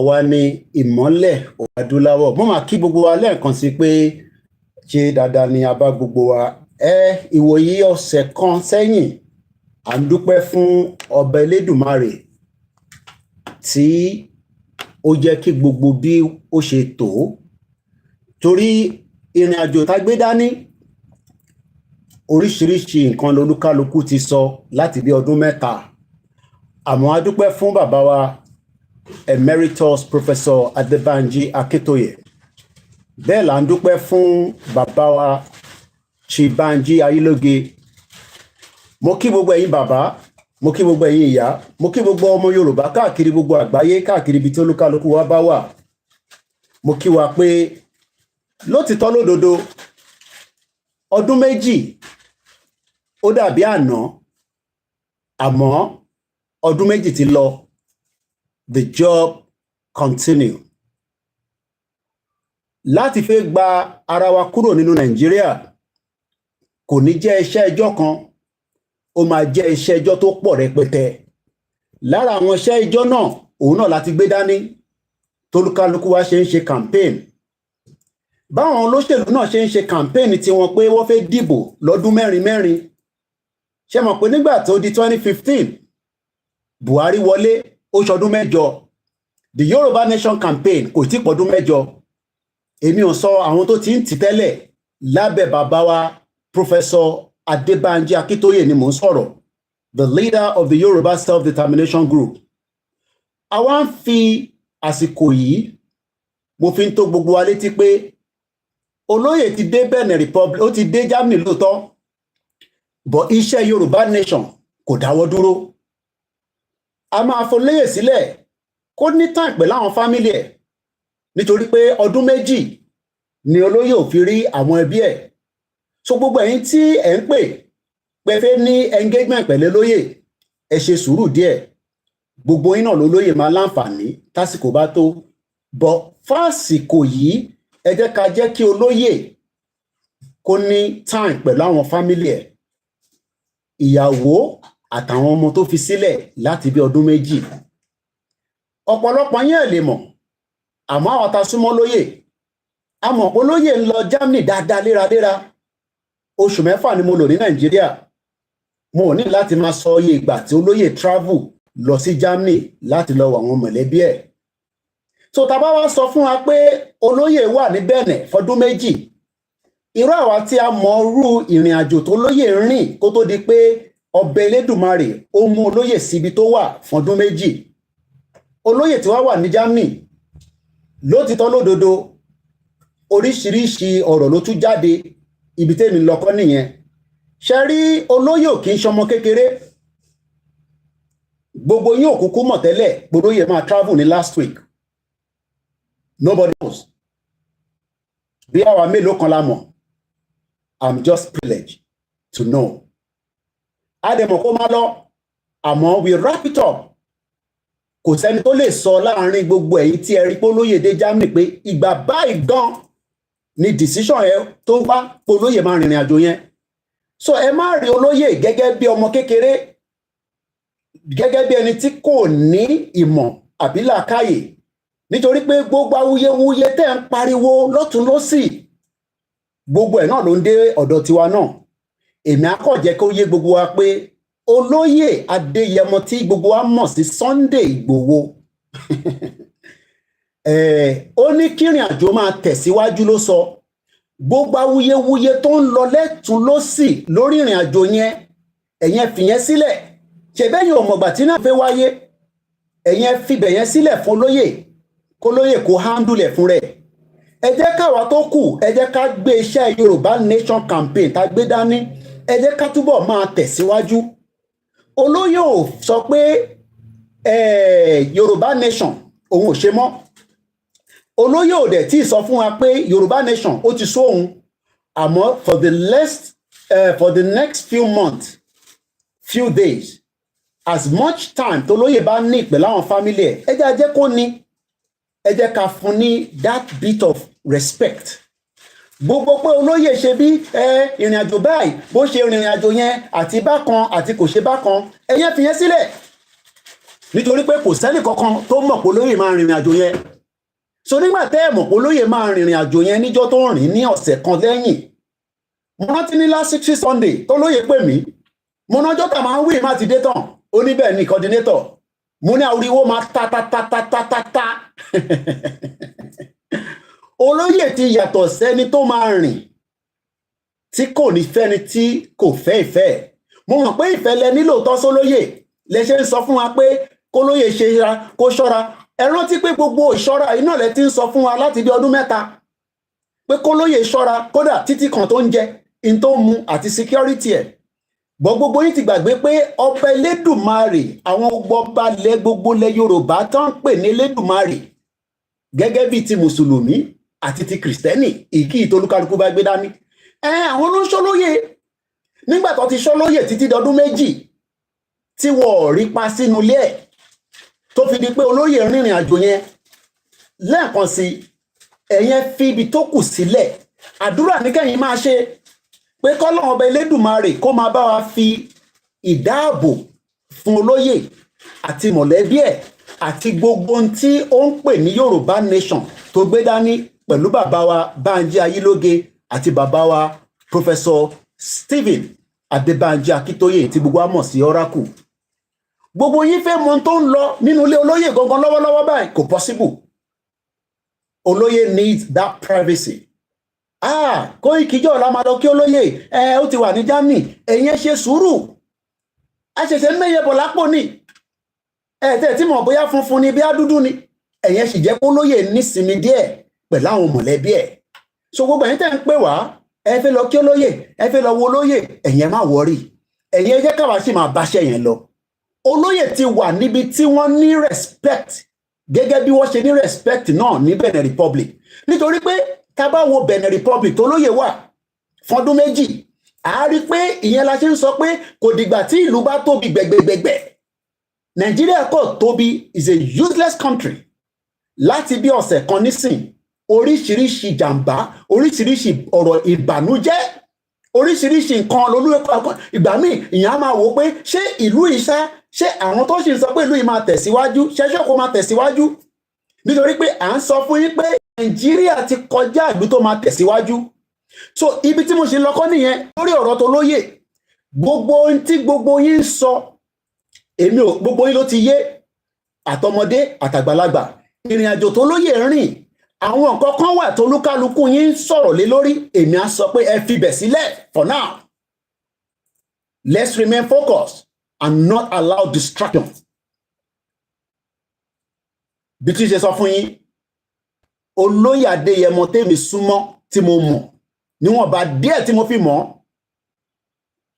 àwa ni ìmọ́lẹ̀ adúláwọ̀. Mo máa kí gbogbo wa lẹ́ẹ̀kan sí pé ṣe dáadáa ni a bá gbogbo wa. Ìwòyí ọ̀sẹ̀ kan sẹ́yìn à ń dúpẹ́ fún ọba Elédùmarè tí ó jẹ́ kí gbogbo bí ó ṣe tó, torí ìrìn àjò tá gbé dání oríṣiríṣi nǹkan lolúkálukú ti sọ láti bí ọdún mẹ́ta, àmọ́ a dúpẹ́ fún bàbá wa Emeritus Professor Adébánjí Akíntóyè. Bẹ́ẹ̀ là ń dúpẹ́ fún bàbá wa Chibanji Ayélóge. Mo kí gbogbo ẹ̀yin bàbá, mo kí gbogbo ẹ̀yin ìyá, mo kí gbogbo ọmọ Yorùbá káàkiri gbogbo àgbáyé, káàkiri ibi tí olúkálukú wa bá wà. Mo kí wa pé lótìtọ́ lódodo ọdún méjì ó dàbí àná, àmọ́ ọdún méjì ti lọ. The job continue. Láti fẹ́ gba ara wa kúrò nínú Nàìjíríà kò ní jẹ́ iṣẹ́ ẹjọ́ kan, ó máa jẹ́ iṣẹ́ ẹjọ́ tó pọ̀ rẹpẹtẹ. Lára àwọn iṣẹ́ ẹjọ́ náà òun náà láti gbé dání tolúkálukú wa ṣe ń ṣe campaign. Báwọn olóṣèlú náà ṣe ń ṣe campaign tí wọ́n pé wọ́n fẹ́ dìbò lọ́dún mẹ́rin mẹ́rin. Ṣé mọ̀ pé nígbà tó di 2015 Buhari wọlé ó ṣọdún mẹ́jọ. The Yoruba Nation campaign kò tí pọ̀dún mẹ́jọ. Èmi ò sọ àwọn tó ti ń tì tẹ́lẹ̀ lábẹ́ bàbá wa Professor Adébánjí Akíntóyè ni mò ń sọ̀rọ̀, the leader of the Yoruba Self-Determination Group. Àwa ń fi àsìkò yìí mo fi ń tó gbogbo wa létí pé olóyè ti dé Benin Republic, ó ti dé Germany lóòótọ́, but iṣẹ́ Yoruba Nation kò dáwọ́ dúró. A máa fọlóyè sílẹ̀ kó ní tàn pẹ̀lú àwọn fámílì ẹ̀, nítorí pé ọdún méjì ni olóyè ò fi rí àwọn ẹbí ẹ̀. So gbogbo ẹ̀yin tí ẹ̀ ń pè pé fẹ́ ní engagement pẹ̀lú olóyè, ẹ ṣe sùúrù díẹ̀. Gbogbo yín náà lolóyè máa láǹfààní tásìkò bá tó. But fásìkò yìí ẹ jẹ́ ká jẹ́ kí olóyè kó ní time pẹ̀lú àwọn fámílì ẹ̀, ìyàwó àtàwọn ọmọ tó fi sílẹ̀ láti bí ọdún méjì. Ọ̀pọ̀lọpọ̀ yín ẹ̀ lè mọ̀, àmọ́ àwọn tá súnmọ́ lóyè a mọ̀ pé olóyè ń lọ Germany dáadáa léraléra. Oṣù 6 ni mo lò ní Nàìjíríà. Mo ò ní láti máa sọ iye ìgbà tí olóyè travel lọ sí Germany láti lọ wọ àwọn mọ̀lẹ́bí ẹ̀. So tá bá wá sọ fún wa pé olóyè wà ní Benin fọdún méjì, irú àwa tí a mọ irú ìrìn àjò tó olóyè rìn kó tó di pé ọba Elédùmarè ó mú olóyè síbi tó wà fọdún méjì. Olóyè tí wá wà ní Germany lótìtọ́ lódodo oríṣiríṣi ọ̀rọ̀ ló tún jáde, ibi tẹ́mi lọ́kọ́ nìyẹn. Ṣé rí olóyè ò kì í ṣọmọ kékeré. Gbogbo yín ò kúkú mọ̀ tẹ́lẹ̀ olóyè máa travel ní last week. Nobody knows. Bí àwa mélòó kan la mọ̀, I'm just privileged to know. Adẹ̀mọ̀ kó máa lọ, àmọ́ we wrap it up. Kò sẹ́ni tó lè sọ láàrin gbogbo ẹ̀yin tí ẹ rí pé olóyè dé Germany pé ìgbà báyìí gan ni decision ẹ tó wá pé olóyè máa rìnrìn àjò yẹn. So ẹ má rí olóyè gẹ́gẹ́ bí ọmọ kékeré, gẹ́gẹ́ bí ẹni tí kò ní ìmọ̀ àbí làákàyè, nítorí pé gbogbo awuyewuye tẹ́ ń pariwo lọ́tún lósì gbogbo ẹ̀ náà ló ń dé ọ̀dọ̀ tiwa náà. Èmi á kàn jẹ́ kó yé gbogbo wa pé olóyè Adéyẹmọ tí gbogbo wa mọ̀ sí Sunday Igboho ó ní kírìn àjò máa tẹ̀síwájú ló sọ. Gbogbo awuyewuye tó ń lọ lẹ́tún lósì lórí ìrìn àjò yẹn, ẹ̀yin fìyẹn sílẹ̀. Ṣèbẹ́yìn ọmọgbà tí náà fẹ́ wáyé, ẹ̀yin fìbẹ̀ yẹn sílẹ̀ fún olóyè kó lóyè kó handle ẹ̀ fún rẹ̀. Ẹ jẹ́ káwa tó kù, ẹ jẹ́ ká gbé iṣẹ́ Yorùbá Nation campaign tá gbé dání, ẹ jẹ́ ká túbọ̀ máa tẹ̀síwájú. Olóyè ò sọ pé Yorùbá Nation òun ò ṣe mọ́. Olóyè ò dẹ̀ tí sọ fún wa pé Yorùbá Nation ó ti sọ òun, àmọ́ for the next few months, few days, as much time tó lóyè bá ní pẹ̀lú àwọn family ẹ̀, ẹ jẹ́ kó ní, ẹ jẹ́ ká fún ní that bit of respect. Gbogbo pé olóyè ṣe bí ìrìn àjò báyìí, bó ṣe ìrìn àjò yẹn àti bákan àti kò ṣe bákan, ẹ̀yẹn fi yẹn sílẹ̀. nítorí pé kò sẹ́nì kankan tó mọ̀ pé olóyè máa rìnrìn àjò yẹn. So nígbà tẹ́ ẹ̀ mọ̀ pé olóyè máa rìnrìn àjò yẹn níjọ́ tó rìn ní ọ̀sẹ̀ kan lẹ́yìn, mo rántí ní last 6 Sunday tó lóyè pè mí, mo nájọ́ tà máa ń wí má ti dé tán, ó ní bẹ́ẹ̀ ni coordinator, mo ní àwòrán máa ta. Olóyè ti yàtọ̀ sẹ́ni tó máa rìn tí kò ní fẹ́ni tí kò fẹ́ ìfẹ́. Mo mọ̀ pé ìfẹ́ lẹ nílò tọ́ sólóyè, lẹ ṣe ń sọ fún wa pé kólóyè ṣe ra kó ṣọ́ra. Ẹ rántí pé gbogbo ìṣọ́ra iná lẹ ti ń sọ fún wa láti bí ọdún 3 pé kólóyè ṣọ́ra, kódà títí kan tó ń jẹ, in tó mu àti security ẹ̀. Gbogbo yín ti gbàgbé pé ọba Elédùmarè, àwọn ọba lẹ gbogbo lẹ Yorùbá tán ń pè ní Elédùmarè gẹ́gẹ́ bí ti mùsùlùmí àti ti kìrìsìtẹ́nì, ìkí ìtolúkálukú bá gbé dání. Àwọn ló ń ṣọ́lóyè. Nígbà tó ti ṣọ́lóyè títí dọdún 2 tí wọ́n rí pa sínú ilé ẹ̀, tó fi di pé olóyè rìnrìn àjò yẹn lẹ́ẹ̀kan sí, ẹ̀yẹn fi ibi tó kù sílẹ̀. Àdúrà ní kẹ́yìn máa ṣe pé kọ́lọ́run ọba Elédùmarè kó máa bá wa fi ìdáàbò fún olóyè àti mọ̀lẹ́bí ẹ̀ àti gbogbo ohun tí ó ń pè ní Yorùbá nation tó gbé dání pẹ̀lú bàbá wa Bánjí Ayílóge àti bàbá wa Professor Stephen Adébánjí Akíntóyè tí gbogbo wa mọ̀ sí Oracle. Gbogbo yín fẹ́ mọ̀ tó ń lọ nínú ilé olóyè gangan lọ́wọ́lọ́wọ́ báyìí, kò possible. Olóyè needs that privacy. Koikijọ́ ọ̀la máa lọ kí olóyè, ó ti wà ní Germany, ẹ̀yin ṣe sùúrù. A ṣẹ̀ṣẹ̀ ń mẹ́yẹ bọ̀ lápò ní. Tẹ́ tí mọ̀ bóyá funfun ni bí á dúdú ni. Ẹ̀yin sì jẹ́ kó olóyè nísinmi díẹ̀ pẹ̀lú àwọn mọ̀lẹ́bí ẹ̀. So gbogbo ẹ̀yin tẹ́ ń pè wá, ẹ fẹ́ lọ kí olóyè, ẹ fẹ́ lọ wo olóyè, ẹ̀yin má worry. Ẹ̀yin ẹ jẹ́ káwa sì máa báṣẹ́ yẹn lọ. Olóyè ti wà níbi tí wọ́n ní respect gẹ́gẹ́ bí wọ́n ṣe ní respect náà ní Benin Republic. Nítorí pé tá bá wo Benin Republic tó lóyè wà fọ́dún 2, a rí pé ìyẹn la ṣe ń sọ pé kò dìgbà tí ìlú bá tóbi gbẹ̀gbẹ̀gbẹ̀. Nàìjíríà kò tóbi, is a useless country. Láti bí ọ̀sẹ̀ kan nísìn, oríṣiríṣi jàǹbá, oríṣiríṣi ọ̀rọ̀ ìbànújẹ́, oríṣiríṣi nǹkan lolúwẹ̀kọ́. Ìgbà míì ìyẹn á máa wò pé ṣé ìlú ìṣá, ṣé àwọn tó sì ń sọ pé ìlú yìí máa tẹ̀síwájú, ṣẹ́ṣẹ́ kó máa tẹ̀síwájú? Nítorí pé à ń sọ fún yín pé Nàìjíríà ti kọjá ìlú tó máa tẹ̀síwájú. So ibi tí mo ṣe lọ́kọ́ nìyẹn lórí ọ̀rọ̀ tó lóyè. Gbogbo ohun tí gbogbo yín ń sọ, èmi ò, gbogbo yín ló ti yé, àtọmọdé àtàgbàlagbà. Ìrìn àjò tó lóyè rìn, àwọn nǹkan kan wà tó lúkálukú yín sọ̀rọ̀ lé lórí, èmi á sọ pé ẹ fi bẹ̀ sílẹ̀ for now. Let's remain focused and not allow distraction. Bí tí ṣe sọ fún yín, olóyè Adéyẹmọ tèmi súnmọ́ tí mo mọ̀, níwọ̀nba díẹ̀ tí mo fi mọ̀,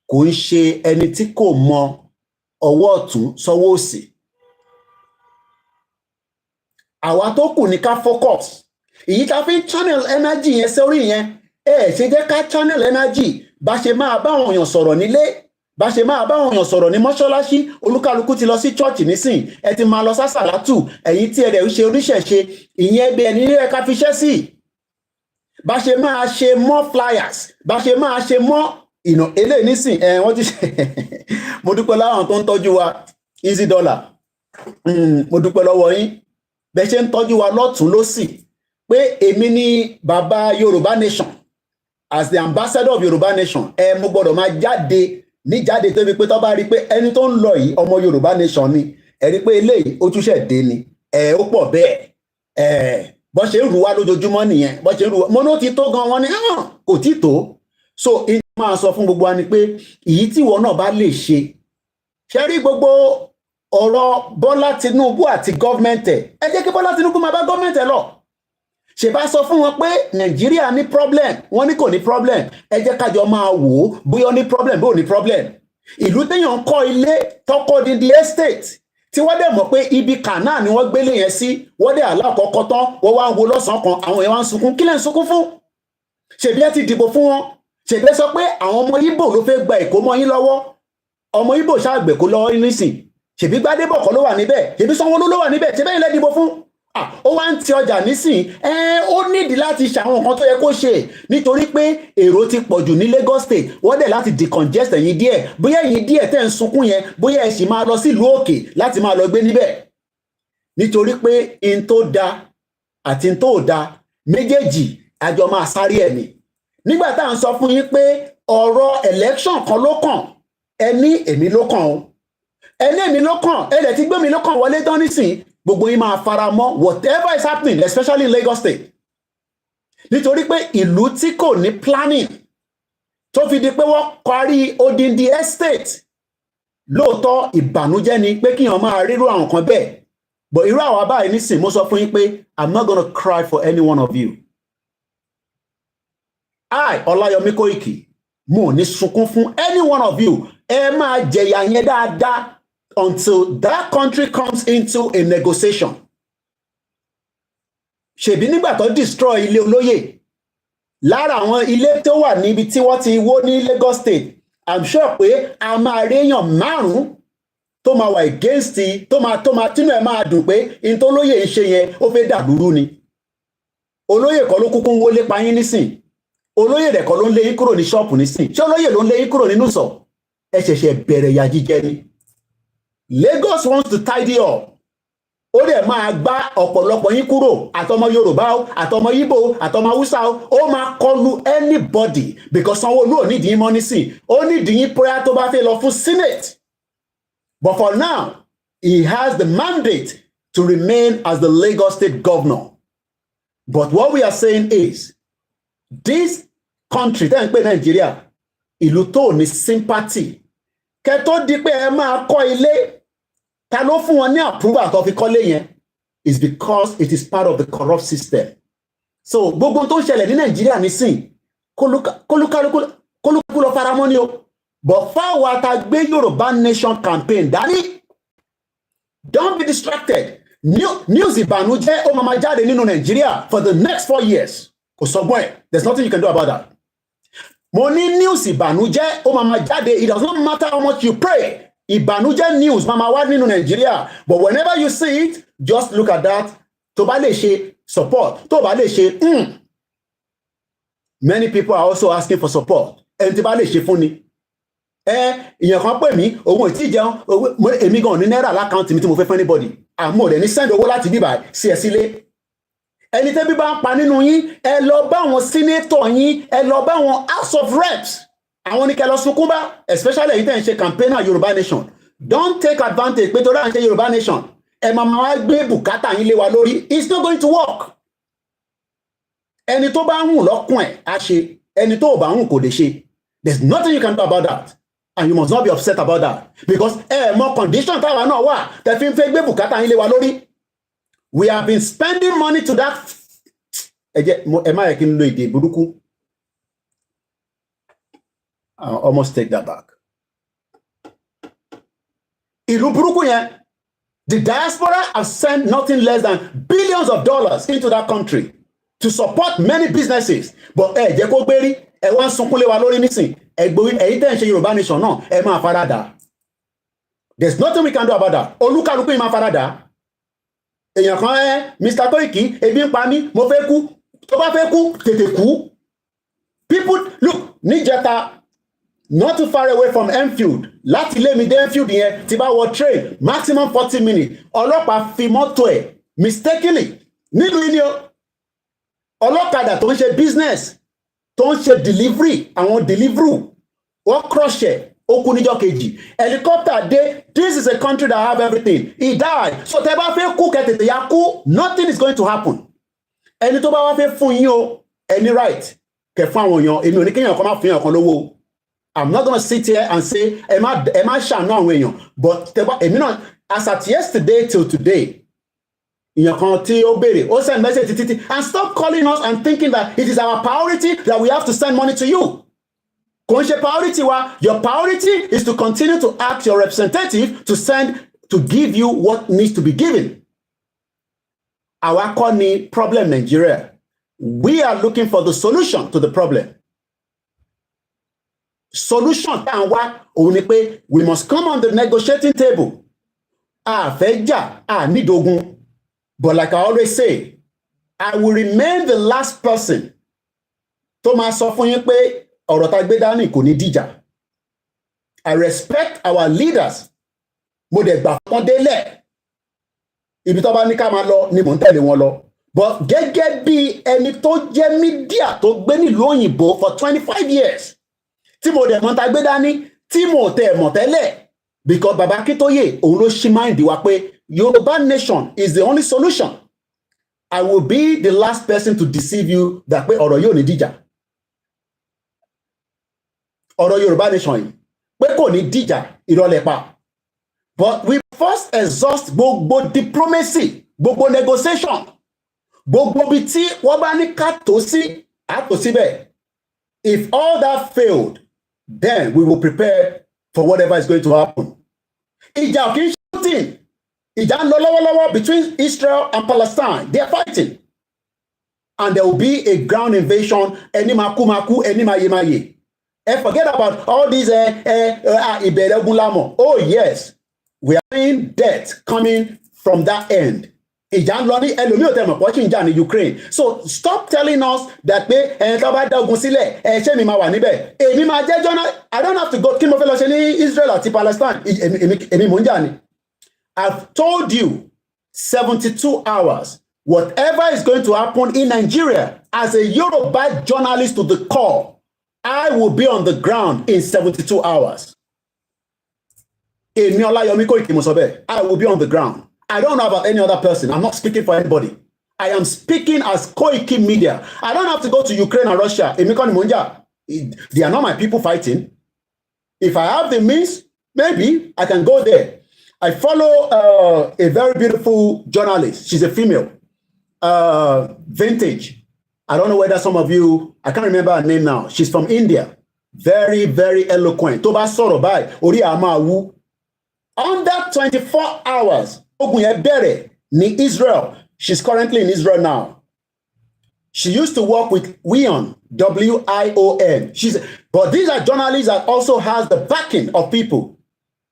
kò ń ṣe ẹni tí kò mọ ọwọ́ ọ̀tún sọ́wọ́ òsì. Àwa tó kù ní ká focus. Èyí ká fi channel energy yẹn sórí yẹn, ṣe jẹ́ ká channel energy bá ṣe máa bá àwọn èèyàn sọ̀rọ̀ nílé, bá ṣe máa bá àwọn èèyàn sọ̀rọ̀ ní mọ́ṣáláṣí. Olúkálukú ti lọ sí church nísìn, ẹ ti máa lọ sásàlátù, ẹ̀yin tí ẹ rẹ̀ ń ṣe oníṣẹ̀ṣe, ìyẹn bí ẹni rẹ̀ ká fi ṣẹ́ sí. Bá ṣe máa ṣe mọ́ flyers, bá ṣe máa ṣe mọ́ eléyìí nísìn, wọ́n ti ṣe mo dúpẹ́ láwọn tó ń tọ́jú wa, easy dollar, mo dúpẹ́ lọ́wọ́ yín bẹ́ ṣe ń tọ́jú wa lọ́tún lósì, pé èmi ni bàbá Yorùbá nation, as the ambassador of Yorùbá nation. Mo gbọ́dọ̀ máa jáde níjáde tó fi pé tó bá rí pé ẹni tó ń lọ yìí ọmọ Yorùbá nation ni, ẹ rí pé eléyìí ó túnṣẹ̀ dé ni, ó pọ̀ bẹ́ẹ̀, bọ́ ṣe ń rù wá lójoojúmọ́ nìyẹn, bọ́ ṣe ń rù wá, mo ní ó ti tó gan, wọn ni kò tí tó. So in máa sọ fún gbogbo wa ni pé èyí tí ìwọ náà bá lè ṣe, ṣe rí gbogbo ọ̀rọ̀ Bọ́lá Tinubu àti gọ́ọ̀mẹ̀ntì ẹ jẹ́ kí Bọ́lá Tinubu máa bá gọ́ọ̀mẹ̀ntì lọ. Ṣe bá sọ fún wọn pé Nàìjíríà ní problem, wọ́n ní kò ní problem, ẹ jẹ́ kájọ máa wò ó bóyá ó ní problem bóyá ó ní problem. Ìlú téèyàn ń kọ́ ilé tọ́kọ́ di estate tí wọ́n dẹ̀ mọ̀ pé ibi kànáà ni wọ́n gbélé yẹn sí, wọ́n dẹ̀ aláàkọ́kọ́ tán, wọ́n wá ń wo lọ́sàn-án kan, àwọn yẹn wá ń sunkún. Kí lẹ̀ ń sunkún fún? Ṣèbí ẹ ti dìbò fún wọn? Ṣèbí ẹ sọ pé àwọn ọmọ Ìgbò ló fẹ́ gba Èkó mọ́ yín lọ́wọ́? Ọmọ Ìgbò ṣàgbẹ̀kó lọ́wọ́ nísìn. Ṣèbí Gbádébọ̀ kọ́ ló wà níbẹ̀? Ṣèbí Sanwó-Olú ló wà níbẹ̀? Ṣèbí ẹ̀yin lẹ dìbò fún? ó wá ń ti ọjà nísìn ó nídìí láti ṣàwọn nǹkan tó yẹ kó ṣe nítorí pé èrò ti pọ̀ jù ní Lagos State wọ́n dẹ̀ láti decongest ẹ̀yin díẹ̀ bóyá ẹ̀yin díẹ̀ tẹ̀ ń sunkún yẹn bóyá ẹ sì máa lọ sílùú òkè láti máa lọ gbé níbẹ̀ nítorí pé in tó da àti in tó da méjèèjì àjọ máa sáré ẹ̀ ni nígbà tá à ń sọ fún yín pé ọ̀rọ̀ election kan ló kàn ẹni èmi ló kàn o ẹni èmi ló kàn ẹlẹ́ ti gbé mi ló kàn wọlé tán nísìn gbogbo yín máa fara mọ́ whatever is happening especially in Lagos State nítorí pé ìlú tí kò ní planning tó fi di pé wọ́n parí odindi estate lóòótọ́ ìbànújẹ́ ni pé kíyàn máa rírú àwọn kan bẹ́ẹ̀ but irú àwa báyìí nísìn mo sọ fún yín pé I'm not gonna cry for any one of you Ọláyọmí Kóìkì mo ní sunkún fún any one of you ẹ máa jẹ̀yà yẹn dáadáa until that country comes into a negotiation. Ṣèbí nígbà tó destroy ilé olóyè lára àwọn ilé tó wà níbi tí wọ́n ti wó ní Lagos State I'm sure pé a máa réyàn márùn-ún tó máa wà against tó máa tínú ẹ̀ máa dùn pé in tó lóyè ń ṣe yẹn ó fẹ́ dàlúrú ni olóyè kọ́ ló kúkú ń wọlé pa yín nísìn olóyè rẹ̀ kọ́ ló ń lé yín kúrò ní ṣọ́ọ̀pù nísìn ṣé olóyè ló ń lé yín kúrò nínú sọ ẹ ṣẹ̀ṣẹ̀ bẹ̀rẹ̀ ìyà jíjẹ ni Lagos wants to tidy up ó dẹ̀ máa gbá ọ̀pọ̀lọpọ̀ yín kúrò àtọmọ Yorùbá o àtọmọ Ìgbò àtọmọ Hausa o ó máa kọlu anybody because Sanwó-Olú ò nídìí mọ́ nísìn ó nídìí yín prayer tó bá fẹ́ lọ fún Senate but for now he has the mandate to remain as the Lagos State governor but what we are saying is this country tẹ́ ń pè Nàìjíríà ìlú tó ní sympathy kẹ́ tó di pé ẹ máa kọ́ ilé ta ló fún wọn ní approval tó fi kọ́lé yẹn is because it is part of the corrupt system so gbogbo tó ń ṣẹlẹ̀ ní Nàìjíríà nísìn kólúkálukú lọ faramọ́ ni o but fáwọn àtàgbé Yorùbá nation campaign dání don't be distracted news ìbànújẹ́ ó máa jáde nínú Nàìjíríà for the next 4 years kò sọgbọ́n ẹ̀ there's nothing you can do about that mo ní news ìbànújẹ́ ó máa jáde it does not matter how much you pray ìbànújẹ́ news máa wá nínú Nàìjíríà but whenever you see it just look at that tó bá lè ṣe support tó bá lè ṣe many people are also asking for support ẹni tí bá lè ṣe fún ni ìyẹn kan pè mí òun ò tí jẹun èmi gan ní náírà lákàntì mi tí mo fẹ́ fún anybody àmọ́ rẹ̀ ní send owó láti bíbá sí ẹ sílé ẹni tẹ́bí bá ń pa nínú yín ẹ lọ bá àwọn senator yín ẹ lọ bá àwọn house of reps àwọn ní kẹ́ lọ sunkún bá especially èyí tẹ́ ń ṣe campaigner Yorùbá nation don't take advantage pé tó dáa ń ṣe Yorùbá nation ẹ máa gbé bùkátà yín lé wa lórí it's not going to work ẹni tó bá ń hùn lọ́kùn ẹ̀ á ṣe ẹni tó bá ń hùn kò lè ṣe there's nothing you can do about that and you must not be upset about that because mọ condition táwa náà wà tẹ́ fi ń fẹ́ gbé bùkátà yín lé wa lórí we have been spending money to that ẹ má yẹ kí n lo èdè burúkú I'll almost take that back ìlú burúkú yẹn the diaspora have sent nothing less than billions of dollars into that country to support many businesses but ẹ jẹ́ kó gbérí ẹ wá ń sunkún lé wa lórí nísìn ẹ̀yin tẹ́ ń ṣe Yorùbá nation náà ẹ máa farada there's nothing we can do about that olúkálùkù yìí máa farada èèyàn kan Mr. Koiki ebi ń pa mí mo fẹ́ kú tó bá fẹ́ kú tètè kú people look níjẹta not too far away from Enfield láti lé mi dé Enfield yẹn tí bá wọ train maximum 40 minutes ọlọ́pàá fi mọ́tò ẹ̀ mistakenly nílùú ilé ọlọ́kadà tó ń ṣe business tó ń ṣe delivery àwọn delivery wọ́n crush ẹ̀ ó kú níjọ́ kejì helicopter dé this is a country that have everything he died so tẹ́ bá fẹ́ kú kẹ́tẹ̀tẹ̀ ya kú nothing is going to happen ẹni tó bá wá fẹ́ fún yín o any right kẹ́ fún àwọn èèyàn èmi ò ní kéèyàn kan má fún èèyàn kan lówó I'm not gonna sit here and say ẹ má ṣàánú àwọn èèyàn but tẹ́ bá èmi náà as at yesterday till today èèyàn kan tí ó béèrè ó send message títí and stop calling us and thinking that it is our priority that we have to send money to you. Kò ń ṣe priority wa. Your priority is to continue to ask your representative to give you what needs to be given. Àwa kọ́ ni problem Nigeria. We are looking for the solution to the problem. Solution tá à ń wá òun ni pé we must come on the negotiating table. A fẹ́ jà, a nídògún. But like I always say, I will remain the last person tó máa sọ fún yín pé ọ̀rọ̀ tá gbé dání kò ní dìjà. I respect our leaders. Mo dẹ̀ gbà wọ́n délẹ̀. Ibi tó bá ní ká máa lọ ni mò ń tẹ̀lé wọn lọ. But gẹ́gẹ́ bí ẹni tó jẹ́ mídíà tó gbé nílùú òyìnbó for 25 years, tí mo dẹ̀ mọ̀ tá gbé dání, tí mo tẹ̀ mọ̀ tẹ́lẹ̀, because Baba Akintoye òun ló ṣí máìndì wa pé Yoruba nation is the only solution. I will be the last person to deceive you that pé ọ̀rọ̀ yóò ní dìjà. Ọ̀rọ̀ Yoruba nation yìí pé kò ní dìjà ìrọ̀lẹ́ pa. But we first exhaust gbogbo diplomacy, gbogbo negotiation, gbogbo bí tí wọ́n bá ní ká tó sí, á tó síbẹ̀. If all that failed, then we will prepare for whatever is going to happen. Ìjà ò kì í shooting. Ìjà ń lọ lọ́wọ́lọ́wọ́ between Israel and Palestine. They are fighting. And there will be a ground invasion. Ẹni máa kú máa kú, ẹni máa yé máa yé. And forget about all these ìbẹ̀rẹ̀ ogun lámọ̀. Oh yes, we are seeing death coming from that end. Ìjà ń lọ ní ẹlòmíì ò tẹ̀ mọ̀ pọ̀ ṣì ń jà ní Ukraine. So stop telling us that pé tó bá dá ogun sílẹ̀ ṣé mi máa wà níbẹ̀. Èmi máa jẹ́ jọ́nà. I don't have to go kí mo fẹ́ lọ ṣe ní Israel àti Palestine. Èmi mò ń jà ni. I've told you 72 hours. Whatever is going to happen in Nigeria, as a Yoruba journalist to the core, I will be on the ground in 72 hours. Èmi Ọláyọmí Kóìkì mo sọ bẹ́ẹ̀. I will be on the ground. I don't know about any other person. I'm not speaking for anybody. I am speaking as Koikimedia. I don't have to go to Ukraine and Russia. Èmi kọ́ ni mò ń jà. They are not my people fighting. If I have the means, maybe I can go there. I follow a very beautiful journalist. She's a female. Vintage. I don't know whether some of you, I can't remember her name now. She's from India. Very, very eloquent. Tó bá sọ̀rọ̀ báyìí, orí a máa wú. Under 24 hours, ogun yẹn bẹ̀rẹ̀ ní Israel. She's currently in Israel now. She used to work with Wion, W-I-O-N. But these are journalists that also has the backing of people.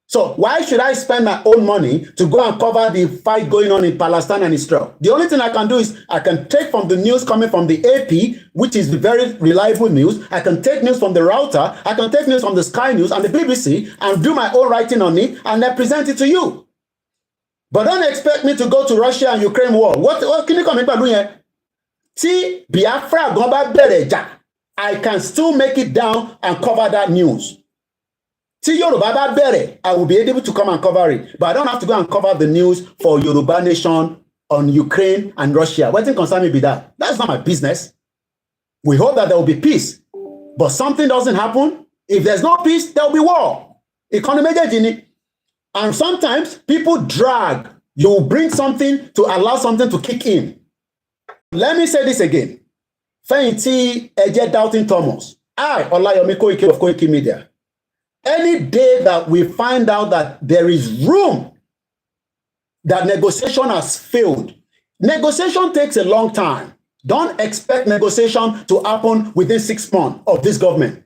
So why should I spend my own money to go and cover the fight going on in Palestine and Israel? The only thing I can do is I can take from the news coming from the AP, which is very reliable news. I can take news from the router. I can take news from the Sky News and the BBC and do my own writing on it and then present it to you. But don't expect me to go to Russia and Ukraine war. What can you come pẹ̀lú yẹn? Tí Biafra gan bá bẹ̀rẹ̀ jà, I can still make it down and cover that news. Tí Yorùbá bá bẹ̀rẹ̀, I will be able to come and cover it. But I don't have to go and cover the news for Yoruba nation on Ukraine and Russia. What concern me be that? That's not my business. We hope that there will be peace. But something doesn't happen. If there's no peace, there will be war. Economy méjèèjì. And sometimes people drag. You will bring something to allow something to kick in. Let me say this again. Fẹ̀yìntì ẹ jẹ́ Doubting Thomas. I, Ọláyọmí Kóìkì of Koikimedia. Any day that we find out that there is room, that negotiation has failed, negotiation takes a long time. Don't expect negotiation to happen within 6 months of this government.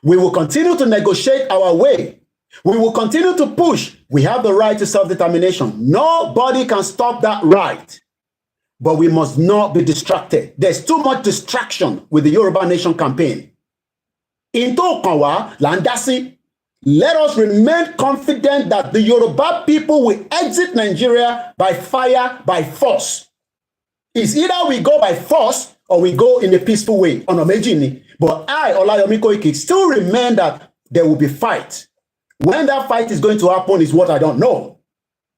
We will continue to negotiate our way. We will continue to push. We have the right to self-determination. Nobody can stop that right. But we must not be distracted. There's too much distraction with the Yoruba Nation campaign. Into Kanwa, Landasi, let us remain confident that the Yoruba people will exit Nigeria by fire, by force. It's either we go by force or we go in a peaceful way. But I, Olayomi Koiki, still remain that there will be fight. When that fight is going to happen is what I don't know.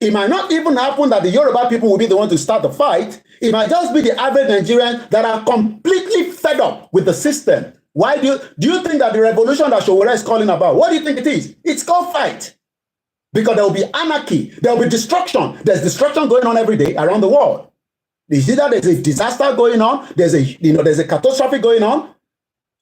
It might not even happen that the Yoruba people will be the one to start the fight. It might just be the average Nigerians that are completely fed up with the system. Why do you think that the revolution that Showore is calling about, what do you think it is? It's called fight. Because there will be anarchy, there will be destruction. There's destruction going on every day around the world. There's a disaster going on, there's a catastrophe going on.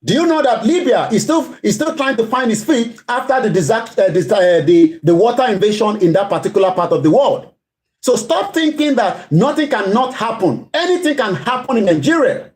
Do you know that Libya is still trying to find its feet after the disaster, the water invasion in that particular part of the world? So stop thinking that nothing cannot happen. Anything can happen in Nigeria.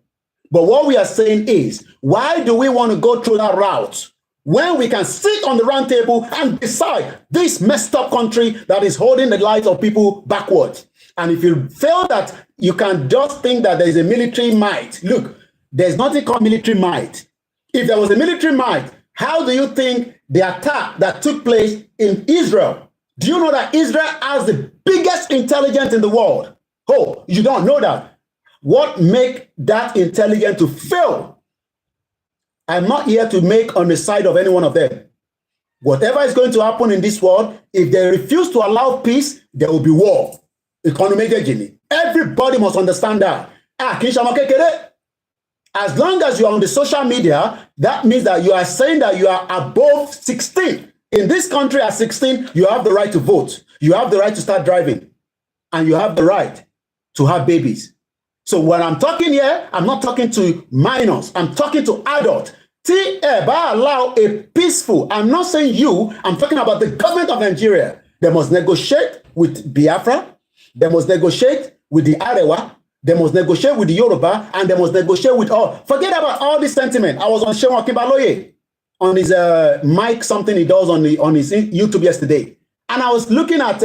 But what we are saying is, why do we want to go through that route when we can sit on the round table and decide this messed up country that is holding the lives of people backwards? And if you feel that you can just think that there is a military might, look, there's nothing called military might. If there was a military might, how do you think the attack that took place in Israel? Do you know that Israel has the biggest intelligence in the world? Oh, you don't know that. What make that intelligence to fail? I'm not here to make on the side of any one of them. Whatever is going to happen in this world, if they refuse to allow peace, there will be war. Everybody must understand that. As long as you are on the social media, that means that you are saying that you are above 16. In this country at 16, you have the right to vote. You have the right to start driving. And you have the right to have babies. So when I'm talking here, I'm not talking to minors. I'm talking to adults. Allow a peaceful, I'm not saying you, I'm talking about the government of Nigeria. They must negotiate with Biafra. They must negotiate with the Arewa. They must negotiate with the Yoruba. And they must negotiate with all. Forget about all this sentiment. I was on Shewan Kibaloye on his mic, something he does on his YouTube yesterday. And I was looking at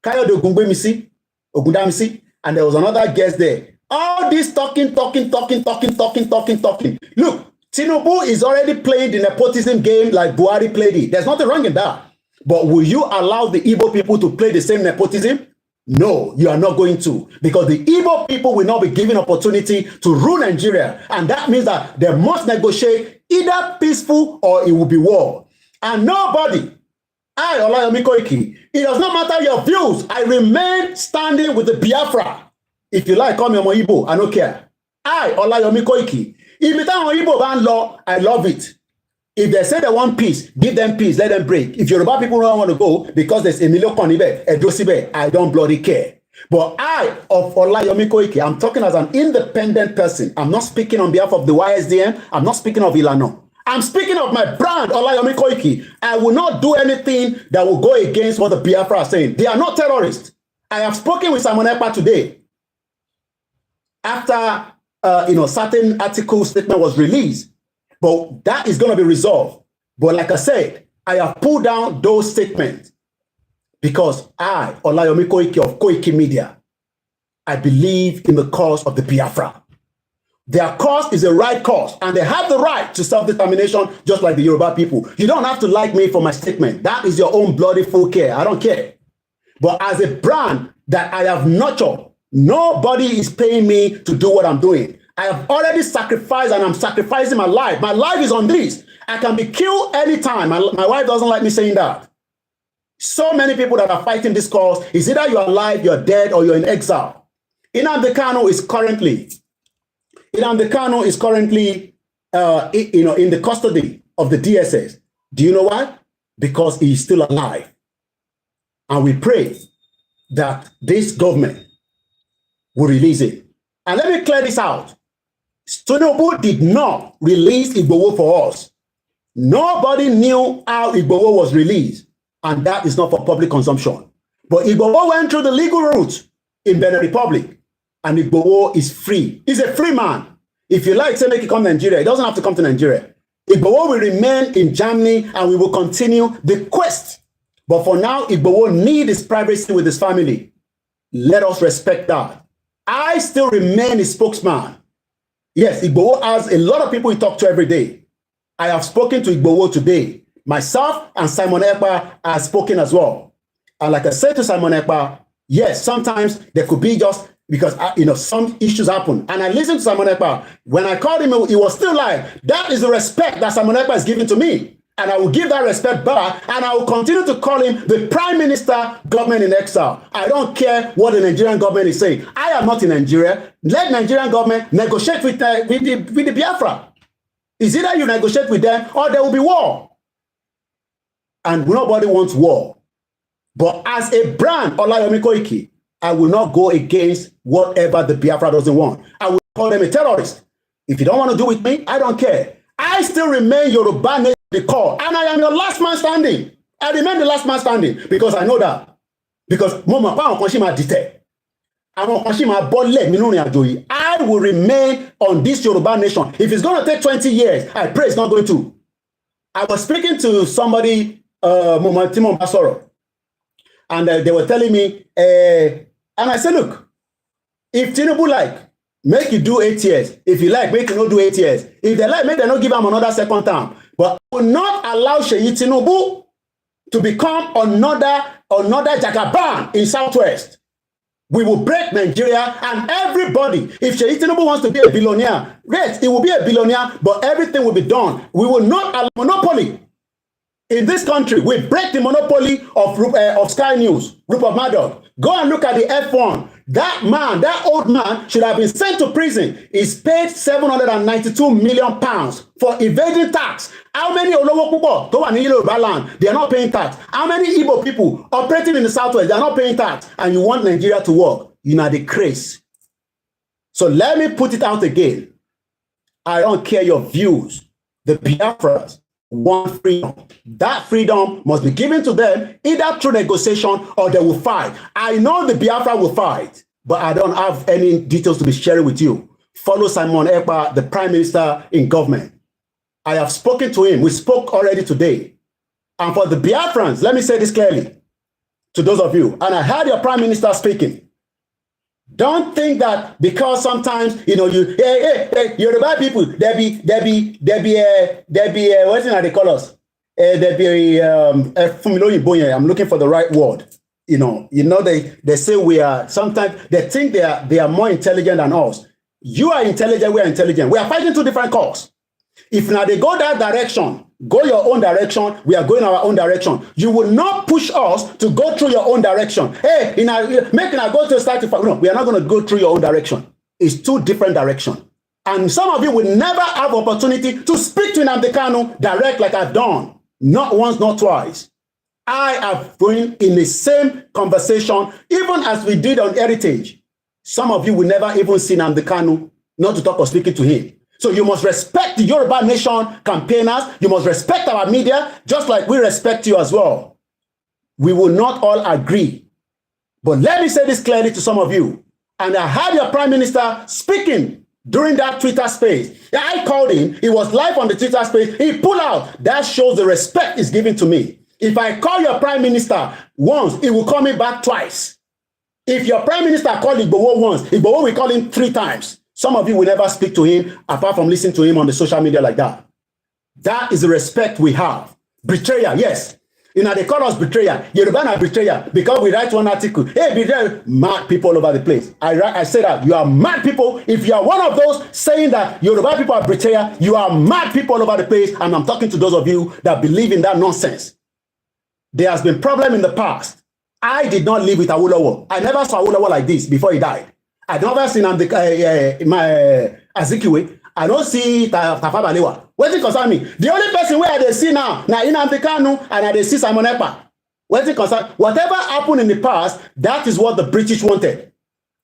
Kayode Ogundamisi, and there was another guest there. All this talking. Look, Tinubu is already playing the nepotism game like Buhari played it. There's nothing wrong in that. But will you allow the Igbo people to play the same nepotism? No, you are not going to. Because the Igbo people will not be given opportunity to rule Nigeria. And that means that they must negotiate either peaceful or it will be war. And nobody, Olayomi Koiki, it does not matter your views. I remain standing with the Biafra. If you like, call me Omo Igbo, I don't care. Olayomi Koiki. If it's on Igbo ban law, I love it. If they say they want peace, give them peace, let them break. If Yoruba people don't want to go because there's Emilio Konibe, Edosibe, I don't bloody care. But I, of Olayomi Koiki, I'm talking as an independent person. I'm not speaking on behalf of the YSDM. I'm not speaking of Ilano. I'm speaking of my brand, Olayomi Koiki. I will not do anything that will go against what the Biafra are saying. They are not terrorists. I have spoken with Simon Ekpa today. After certain article statement was released, but that is going to be resolved. But like I said, I have pulled down those statements because I, Olayomi Koiki of Koikimedia, I believe in the cause of the Biafra. Their cause is a right cause, and they have the right to self-determination just like the Yoruba people. You don't have to like me for my statement. That is your own bloody full care. I don't care. But as a brand that I have nurtured, nobody is paying me to do what I'm doing. I have already sacrificed and I'm sacrificing my life. My life is on this. I can be killed anytime. My wife doesn't like me saying that. So many people that are fighting this cause, is either you're alive, you're dead, or you're in exile. Nnamdi Kanu is currently in the custody of the DSS. Do you know why? Because he's still alive. And we pray that this government will release it. And let me clear this out. Tinubu did not release Igboho for us. Nobody knew how Igboho was released, and that is not for public consumption. But Igboho went through the legal route in Benin Republic, and Igboho is free. He's a free man. If you like, say make it come to Nigeria. He doesn't have to come to Nigeria. Igboho will remain in Germany, and we will continue the quest. But for now, Igboho needs his privacy with his family. Let us respect that. I still remain a spokesman. Yes, Igboho has a lot of people he talks to every day. I have spoken to Igboho today. Myself and Simon Ekpa have spoken as well. And like I said to Simon Ekpa, yes, sometimes there could be just because, some issues happen. And I listened to Simon Ekpa. When I called him, he was still like, that is the respect that Simon Ekpa is giving to me. And I will give that respect back, and I will continue to call him the Prime Minister, government in exile. I don't care what the Nigerian government is saying. I am not in Nigeria. Let Nigerian government negotiate with the Biafra. It's either you negotiate with them or there will be war. And nobody wants war. But as a brand, Olayomi Koiki, I will not go against whatever the Biafra doesn't want. I will call them a terrorist. If you don't want to do with me, I don't care. I still remain Yoruba nation. The call, and I am your last man standing. I remain the last man standing because I know that. Because I will remain on this Yoruba nation. If it's going to take 20 years, I pray it's not going to. I was speaking to somebody, and they were telling me, And I say, look, if Tinubu like, make you do 8 years. If you like, make you not do 8 years. If they like, make they not give him another second term. But I will not allow Seyi Tinubu to become another Jagaban in Southwest. We will break Nigeria and everybody. If Seyi Tinubu wants to be a billionaire, great, he will be a billionaire, but everything will be done. We will not allow monopoly. In this country, we break the monopoly of Sky News, Rupert Murdoch. Go and look at the F1. That man, that old man, should have been sent to prison. He's paid 792 million pounds for evading tax. How many Olowo people to an Yoruba land, they are not paying tax? How many Igbo people operating in the Southwest, they are not paying tax? And you want Nigeria to work? You know the craze. So let me put it out again. I don't care your views. The Biafras want freedom. That freedom must be given to them either through negotiation or they will fight. I know the Biafra will fight, but I don't have any details to be sharing with you. Follow Simon Ekpa, the Prime Minister in government. I have spoken to him. We spoke already today. And for the Biafrans, let me say this clearly to those of you, and I heard your Prime Minister speaking. Don't think that because sometimes, you know, Yoruba people, there be what's in the colors? I'm looking for the right word. You know, they say we are, sometimes they think they are more intelligent than us. You are intelligent, we are intelligent. We are fighting two different causes. If now they go that direction, go your own direction, we are going our own direction. You will not push us to go through your own direction. Hey, making I go to start to fight. No, we are not going to go through your own direction. It's two different directions. And some of you will never have opportunity to speak to Nnamdi Kanu direct like I've done. Not once, not twice. I have been in the same conversation, even as we did on Heritage. Some of you will never even see Nnamdi Kanu, not to talk or speaking to him. So you must respect the Yoruba Nation campaigners. You must respect our media, just like we respect you as well. We will not all agree. But let me say this clearly to some of you. And I had your Prime Minister speaking during that Twitter space. I called him. He was live on the Twitter space. He pulled out. That shows the respect he's giving to me. If I call your Prime Minister once, he will call me back twice. If your Prime Minister called Igboho once, Igboho will call him 3 times. Some of you will never speak to him apart from listening to him on the social media like that. That is the respect we have. Betrayal, yes. You know, they call us betrayal. Yoruba are betrayal because we write one article. Hey, betrayal, mad people all over the place. I say that you are mad people. If you are one of those saying that Yoruba people are betrayal, you are mad people all over the place. And I'm talking to those of you that believe in that nonsense. There has been problem in the past. I did not live with Awolowo. I never saw Awolowo like this before he died. I never seen my Azikiwe. I don't see Tafa Balewa. What it concern me? The only person where they see now Nnamdi Kanu and they see Simon Ekpa. What it concern? Whatever happened in the past, that is what the British wanted.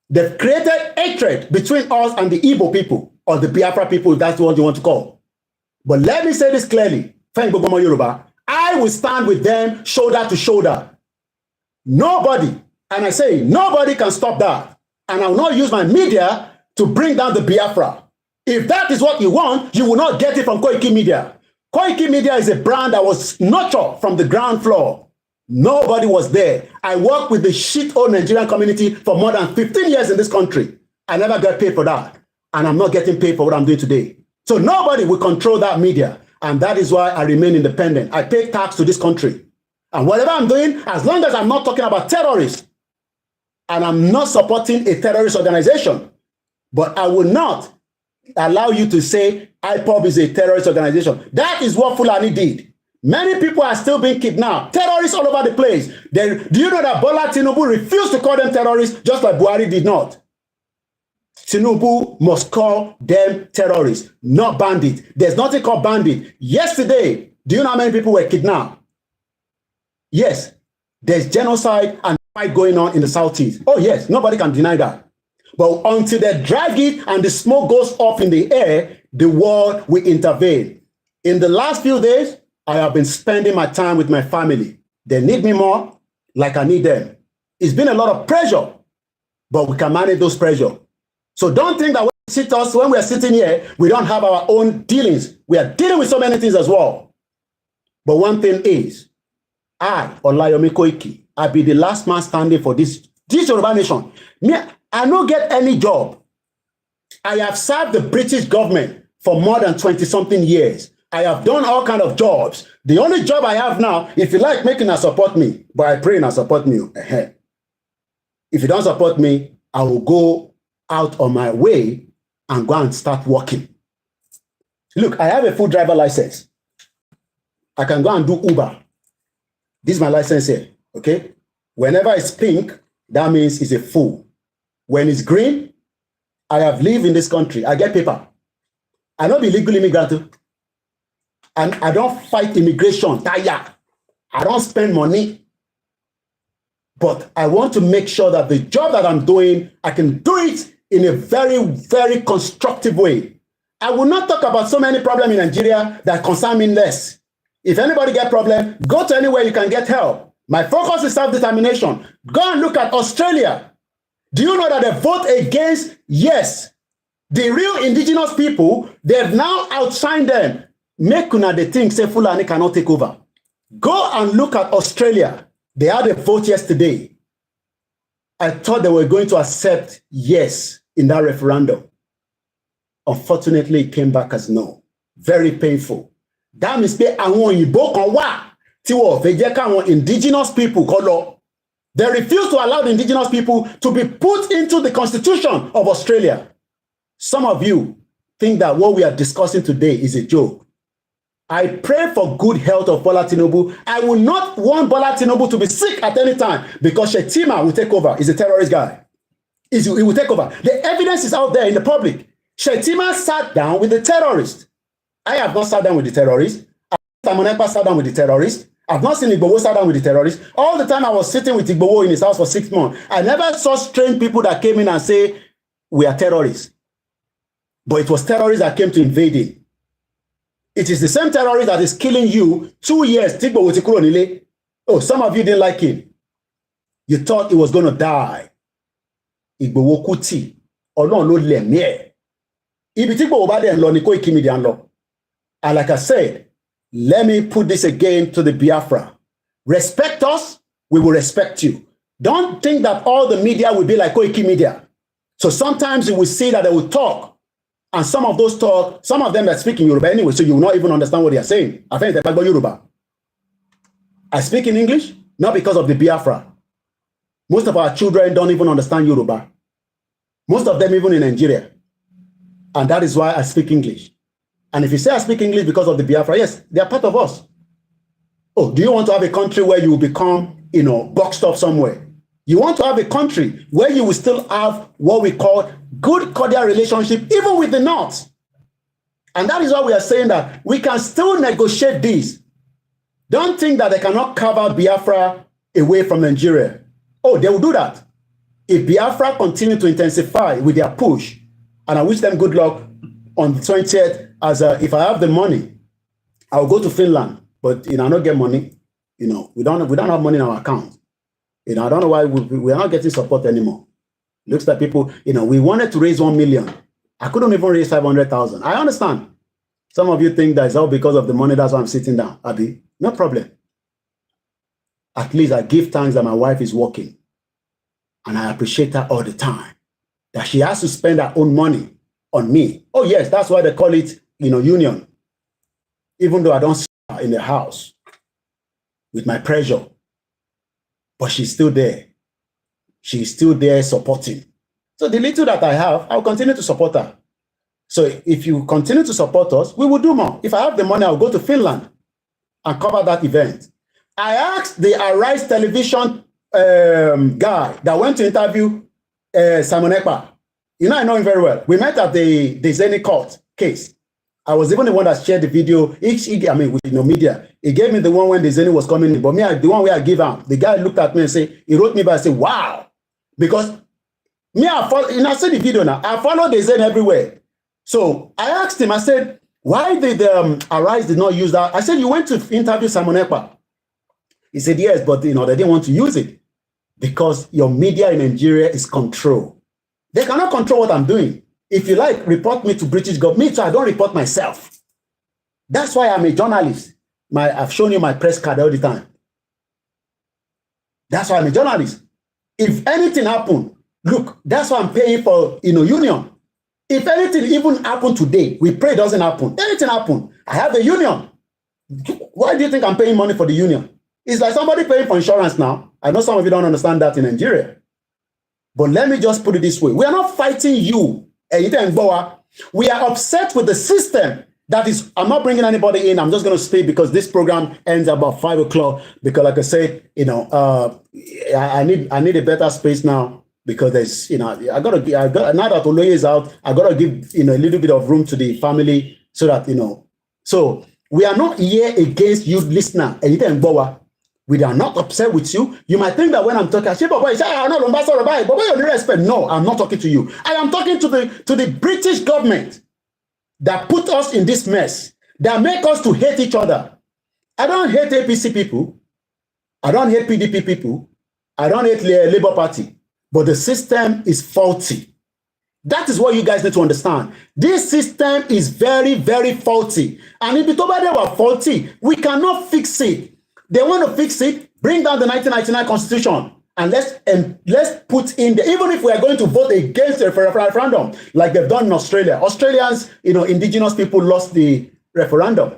They've created hatred between us and the Igbo people or the Biafra people, if that's what you want to call. But let me say this clearly. I will stand with them shoulder to shoulder. Nobody, and I say nobody can stop that. And I will not use my media to bring down the Biafra. If that is what you want, you will not get it from Koikimedia. Koikimedia is a brand that was nurtured from the ground floor. Nobody was there. I worked with the shit old Nigerian community for more than 15 years in this country. I never got paid for that. And I'm not getting paid for what I'm doing today. So nobody will control that media. And that is why I remain independent. I pay tax to this country. And whatever I'm doing, as long as I'm not talking about terrorists, and I'm not supporting a terrorist organization, but I will not allow you to say IPOB is a terrorist organization. That is what Fulani did. Many people are still being kidnapped. Terrorists all over the place. Do you know that Bola Tinubu refused to call them terrorists, just like Buhari did not? Tinubu must call them terrorists, not bandits. There's nothing called bandit. Yesterday, do you know how many people were kidnapped? Yes, there's genocide and fight going on in the Southeast. Oh yes, nobody can deny that. But until they drag it and the smoke goes up in the air, the world will intervene. In the last few days, I have been spending my time with my family. They need me more, like I need them. It's been a lot of pressure, but we can manage those pressure. So don't think that when we are sitting here, we don't have our own dealings. We are dealing with so many things as well. But one thing is, I, Olayomi Koiki, I'll be the last man standing for this This Yoruba nation. Me, I don't get any job. I have served the British government for more than 20-something years. I have done all kinds of jobs. The only job I have now, if you like making a support me, but I pray and support me. If you don't support me, I will go out on my way and go and start working. Look, I have a full driver license. I can go and do Uber. This is my license here, okay? Whenever it's pink, that means it's a full. When it's green, I have lived in this country. I get paper. I don't be legal immigrant. And I don't fight immigration. I don't spend money. But I want to make sure that the job that I'm doing, I can do it in a very, very constructive way. I will not talk about so many problems in Nigeria that concern me less. If anybody get problem, go to anywhere you can get help. My focus is self-determination. Go and look at Australia. Do you know that they vote against? Yes. The real indigenous people, they've now outshined them. Make una the thing say Fulani cannot take over. Go and look at Australia. They had a vote yesterday. I thought they were going to accept yes in that referendum. Unfortunately, it came back as no. Very painful. That means pé àwọn òyìnbó kan wà tí wọ́n fẹ́ jẹ́ káwọn indigenous people kó lọ. They refuse to allow the indigenous people to be put into the constitution of Australia. Some of you think that what we are discussing today is a joke. I pray for good health of Bola Tinubu. I will not want Bola Tinubu to be sick at any time because Shetima will take over. He's a terrorist guy. He will take over. The evidence is out there in the public. Shetima sat down with the terrorist. I have not sat down with the terrorist. Samonepa sat down with the terrorist. I've not seen Igboho sat down with the terrorist. All the time I was sitting with Igboho in his house for 6 months, I never saw strange people that came in and say, we are terrorists. But it was terrorists that came to invade him. It is the same terrorist that is killing you 2 years. Oh, some of you didn't like him. You thought he was going to die. Igboho kuti. Ọlọ́run ló lẹ̀mí ẹ̀. Ibi tí Igboho bá dẹ̀ ń lọ ni Koikimedia ń lọ. And like I said, let me put this again to the Biafra. Respect us, we will respect you. Don't think that all the media will be like Koikimedia. So sometimes you will see that they will talk. And some of those talk, some of them are speaking Yoruba anyway, so you will not even understand what they are saying. I think they're Yoruba. I speak in English, not because of the Biafra. Most of our children don't even understand Yoruba. Most of them even in Nigeria. And that is why I speak English. And if you say I speak English because of the Biafra, yes, they are part of us. Oh, do you want to have a country where you will become, boxed up somewhere? You want to have a country where you will still have what we call good cordial relationship, even with the North. And that is why we are saying that we can still negotiate this. Don't think that they cannot carve out Biafra away from Nigeria. Oh, they will do that. If Biafra continue to intensify with their push, and I wish them good luck on the 20th, if I have the money, I'll go to Finland. But I don't get money. We don't have money in our account. I don't know why we are not getting support anymore. Looks like people, we wanted to raise 1 million. I couldn't even raise 500,000. I understand. Some of you think that it's all because of the money. That's why I'm sitting down. Abi, no problem. At least I give thanks that my wife is working. And I appreciate her all the time. That she has to spend her own money on me. Oh, yes, that's why they call it, union. Even though I don't see her in the house with my pressure. But she's still there. She's still there supporting. So the little that I have, I'll continue to support her. So if you continue to support us, we will do more. If I have the money, I'll go to Finland and cover that event. I asked the Arise television guy that went to interview Simon Ekpa. I know him very well. We met at the Zeni court case. I was even the one that shared the video. With media. He gave me the one when the Zeni was coming in. But the one where I give out, the guy looked at me and said, he wrote me back and said, wow. Because I said the video now. I follow the Zeni everywhere. So I asked him, I said, why did Arise did not use that? I said, you went to interview Simon Ekpa. He said, yes, but they didn't want to use it because your media in Nigeria is controlled. They cannot control what I'm doing. If you like, report me to British government, so I don't report myself. That's why I'm a journalist. I've shown you my press card all the time. That's why I'm a journalist. If anything happen, look, that's why I'm paying for union. If anything even happen today, we pray it doesn't happen. Anything happen, I have a union. Why do you think I'm paying money for the union? It's like somebody paying for insurance now. I know some of you don't understand that in Nigeria. But let me just put it this way. We are not fighting you. We are upset with the system. That is, I'm not bringing anybody in. I'm just going to stay because this program ends about 5 o'clock. Because like I said, I need a better space now because there's, now that Oloye is out, I got to give, a little bit of room to the family so that, so we are not here against you, listener. We are not upset with you. You might think that when I'm talking, no, I'm not talking to you. I am talking to the British government that put us in this mess, that make us to hate each other. I don't hate APC people. I don't hate PDP people. I don't hate Labour Party. But the system is faulty. That is what you guys need to understand. This system is very, very faulty. And if they were faulty, we cannot fix it. They want to fix it, bring down the 1999 Constitution, and let's put in the, even if we are going to vote against the referendum, like they've done in Australia. Australians, indigenous people lost the referendum.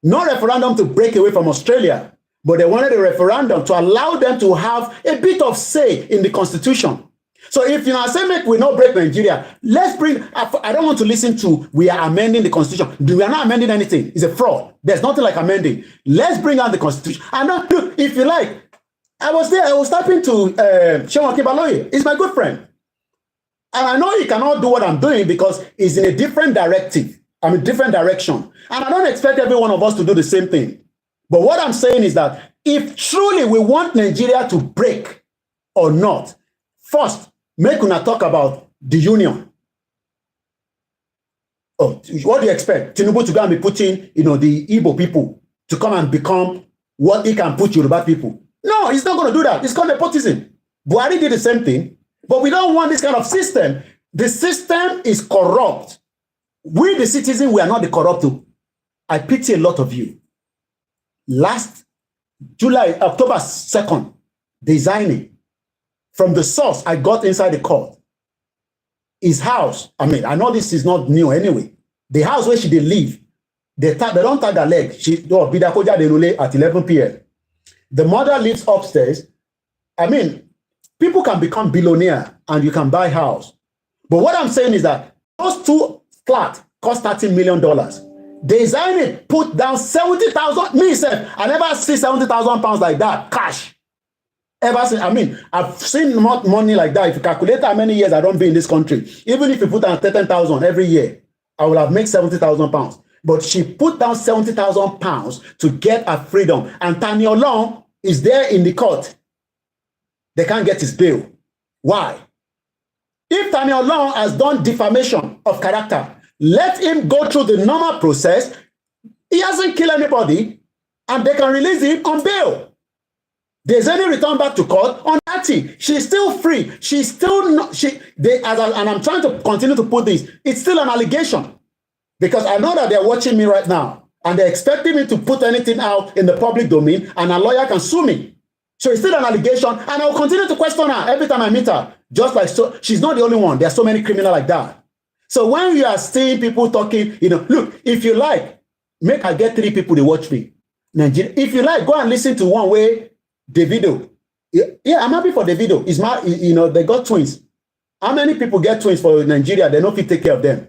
No referendum to break away from Australia, but they wanted a referendum to allow them to have a bit of say in the Constitution. So if say make we not break Nigeria, let's bring, I don't want to listen to we are amending the Constitution. We are not amending anything. It's a fraud. There's nothing like amending. Let's bring out the Constitution. And now, look, if you like, I was there, I was talking to Seun Akibaloye. He's my good friend. And I know he cannot do what I'm doing because he's in a different directive. Different direction. And I don't expect every one of us to do the same thing. But what I'm saying is that if truly we want Nigeria to break or not, first, make una talk about the union. Oh, what do you expect? Tinubu to go and be putting, the Igbo people to come and become what he can put Yoruba people. No, he's not going to do that. It's called nepotism. Buhari did the same thing, but we don't want this kind of system. The system is corrupt. We, the citizens, we are not the corrupt. I pity a lot of you. Last October 2nd, designing. From the source, I got inside the court. His house, I know this is not new anyway. The house where she did live, they don't tag her leg. She at 11 p.m. The mother lives upstairs. People can become billionaire and you can buy house. But what I'm saying is that those two flats cost $13 million. Design it, put down 70,000. Me, sir, I never see 70,000 pounds like that, cash. Ever since, I've seen more money like that. If you calculate how many years I don't be in this country, even if you put down 13,000 every year, I will have made 70,000 pounds. But she put down 70,000 pounds to get her freedom. And Tani Olong is there in the court. They can't get his bail. Why? If Tani Olong has done defamation of character, let him go through the normal process. He hasn't killed anybody, and they can release him on bail. There's any return back to court on that thing. She's still free. She's still not. And I'm trying to continue to put this. It's still an allegation because I know that they're watching me right now and they're expecting me to put anything out in the public domain, and a lawyer can sue me. So it's still an allegation, and I'll continue to question her every time I meet her. Just like so, she's not the only one. There are so many criminals like that. So when you are seeing people talking, look, if you like, make I get 3 people to watch me. Nigeria. If you like, go and listen to one way. Davido. Yeah, I'm happy for Davido. It's my, they got twins. How many people get twins for Nigeria? They don't fit take care of them.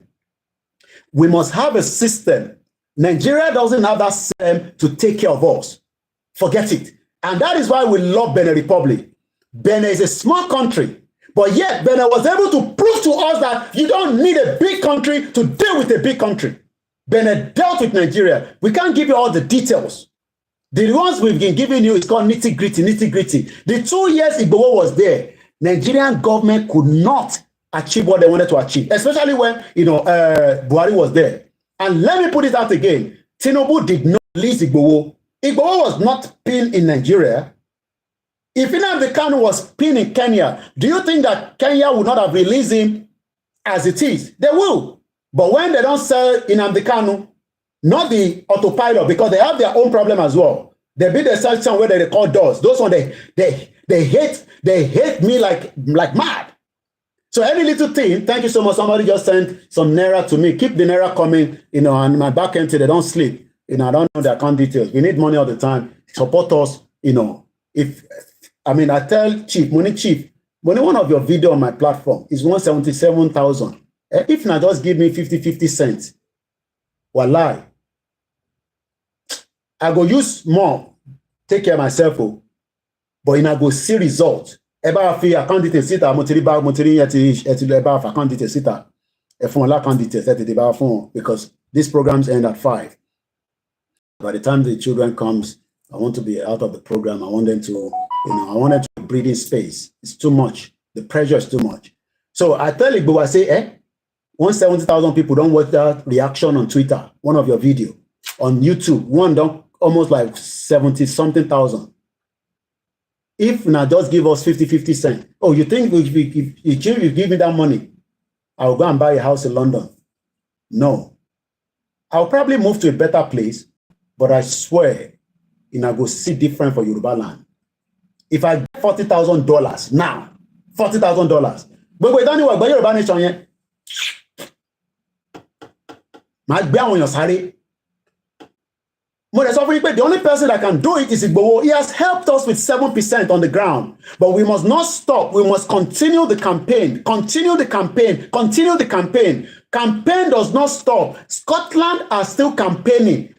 We must have a system. Nigeria doesn't have that system to take care of us. Forget it. And that is why we love Benin Republic. Benin is a small country, but yet Benin was able to prove to us that you don't need a big country to deal with a big country. Benin dealt with Nigeria. We can't give you all the details. The ones we've been giving you is called nitty-gritty, nitty-gritty. The 2 years Igboho was there, Nigerian government could not achieve what they wanted to achieve, especially when, Buhari was there. And let me put it out again. Tinubu did not release Igboho. Igboho was not pinned in Nigeria. If Nnamdi Kanu was pinned in Kenya, do you think that Kenya would not have released him as it is? They will. But when they don't sell Nnamdi Kanu, not the autopilot, because they have their own problem as well. They build a section where they call doors. Those ones they hate me like mad. So any little thing, thank you so much. Somebody just sent some naira to me. Keep the naira coming, and my back end till they don't sleep. I don't know their account details. We need money all the time. Support us, I tell Chief, money one of your video on my platform is 177,000. If not, just give me 50 cents. Wallahi. I go use more, take care of myself, but I go see results. Eba fi account details sita motiri eti eba fa account details sita e fun la account details eti ba fun because these programs end at 5. By the time the children comes, I want to be out of the program. I want them to, I want them to breathe in space. It's too much. The pressure is too much. So I tell Igboho, I say, 170,000 people don't watch that reaction on Twitter, one of your video. On YouTube, one don't almost like 70 something thousand. If now just give us 50 cents. Oh, you think if you give me that money, I'll go and buy a house in London? No. I'll probably move to a better place, but I swear, I go see different for Yoruba land. If I get $40,000 now, $40,000, but we don't know what Yoruba nation yet. The only person that can do it is Igboho. He has helped us with 7% on the ground. But we must not stop. We must continue the campaign. Continue the campaign. Continue the campaign. Campaign does not stop. Scotland are still campaigning.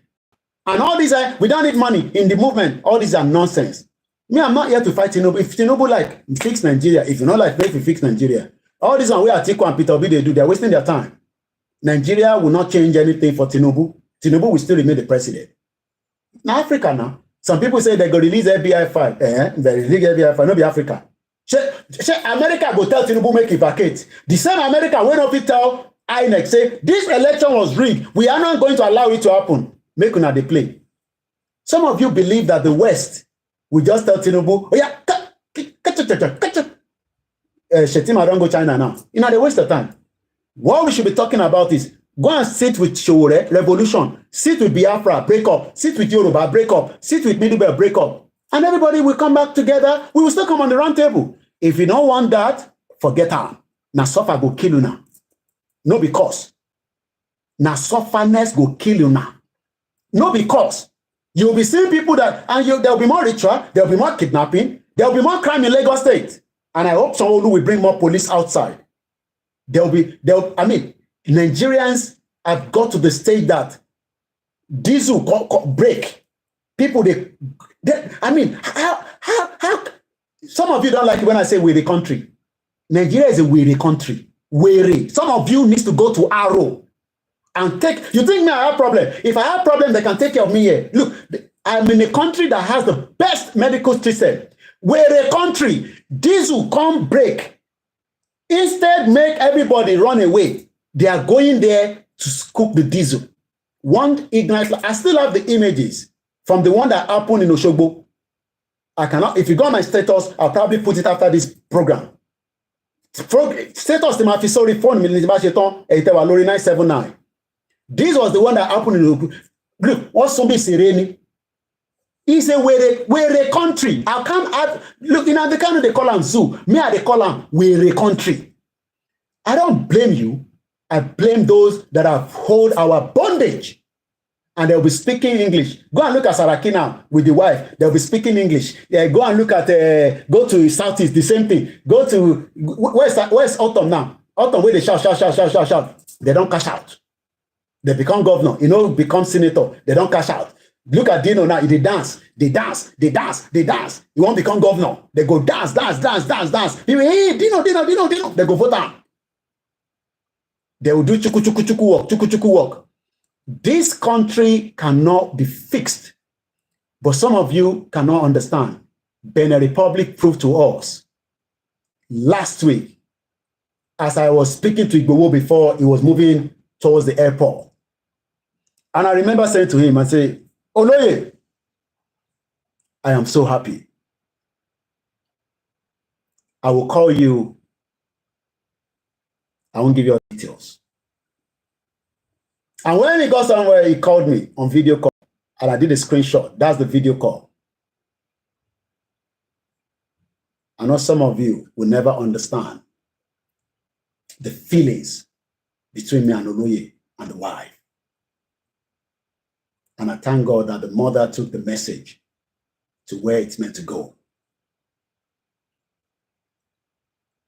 And all these are, we don't need money in the movement. All these are nonsense. Me, I'm not here to fight Tinubu. If Tinubu like, fix Nigeria. If you not like, if you fix Nigeria. All these are where Atiku and Peter Obi they do. They're wasting their time. Nigeria will not change anything for Tinubu. Tinubu will still remain the president. Now Africa now. Some people say they go release FBI 5. They release FBI 5. No be Africa. America go tell Tinubu make it vacate. The same America when of it tell INEC say this election was rigged. We are not going to allow it to happen. Make una dey play. Some of you believe that the West will just tell Tinubu, oh yeah, Shetima don't go China now. They waste of time. What we should be talking about is go and sit with Shore, revolution. Sit with Biafra, break up. Sit with Yoruba, break up. Sit with Middle Belt, break up. And everybody will come back together. We will still come on the round table. If you don't want that, forget her. Na suffer go kill you now. No because. Na sufferness go kill you now. No because. You'll be seeing people that, and there'll be more ritual, there'll be more kidnapping, there'll be more crime in Lagos State. And I hope someone will bring more police outside. Nigerians have got to the stage that diesel break. People, how some of you don't like it when I say we're the country. Nigeria is a weary country. Weary. Some of you need to go to Arrow and take, you think me I have problem? If I have problem, they can take care of me here. Look, I'm in a country that has the best medical system. We're a country. Diesel can't break. Instead, make everybody run away. They are going there to scoop the diesel. One ignite. I still have the images from the one that happened in Oshogbo. I cannot. If you go on my status, I'll probably put it after this program. Status the Mafisori phone 979. This was the one that happened in Oshogbo. Look, what's somebody Sireni? He said, we're a country. I can't have, look, the kind of they call them zoo. Me, they call them, we're a country. I don't blame you. I blame those that have hold our bondage. And they'll be speaking English. Go and look at Saraki now with the wife. They'll be speaking English. Yeah, go and look at, go to Southeast, the same thing. Go to, where's Autumn now? Autumn, where they shout. They don't cash out. They become governor, become senator. They don't cash out. Look at Dino now, they dance. You won't become governor. They go dance. Hey, Dino. They go vote down. They will do chuku work. This country cannot be fixed. But some of you cannot understand. Benin Republic proved to us last week, as I was speaking to Igboho before he was moving towards the airport. And I remember saying to him, I say, Oloye, I am so happy. I will call you. I won't give you details. And when he got somewhere, he called me on video call. And I did a screenshot. That's the video call. know some of you will never understand the feelings between me and Oloye and the wife. And I thank God that the mother took the message to where it's meant to go.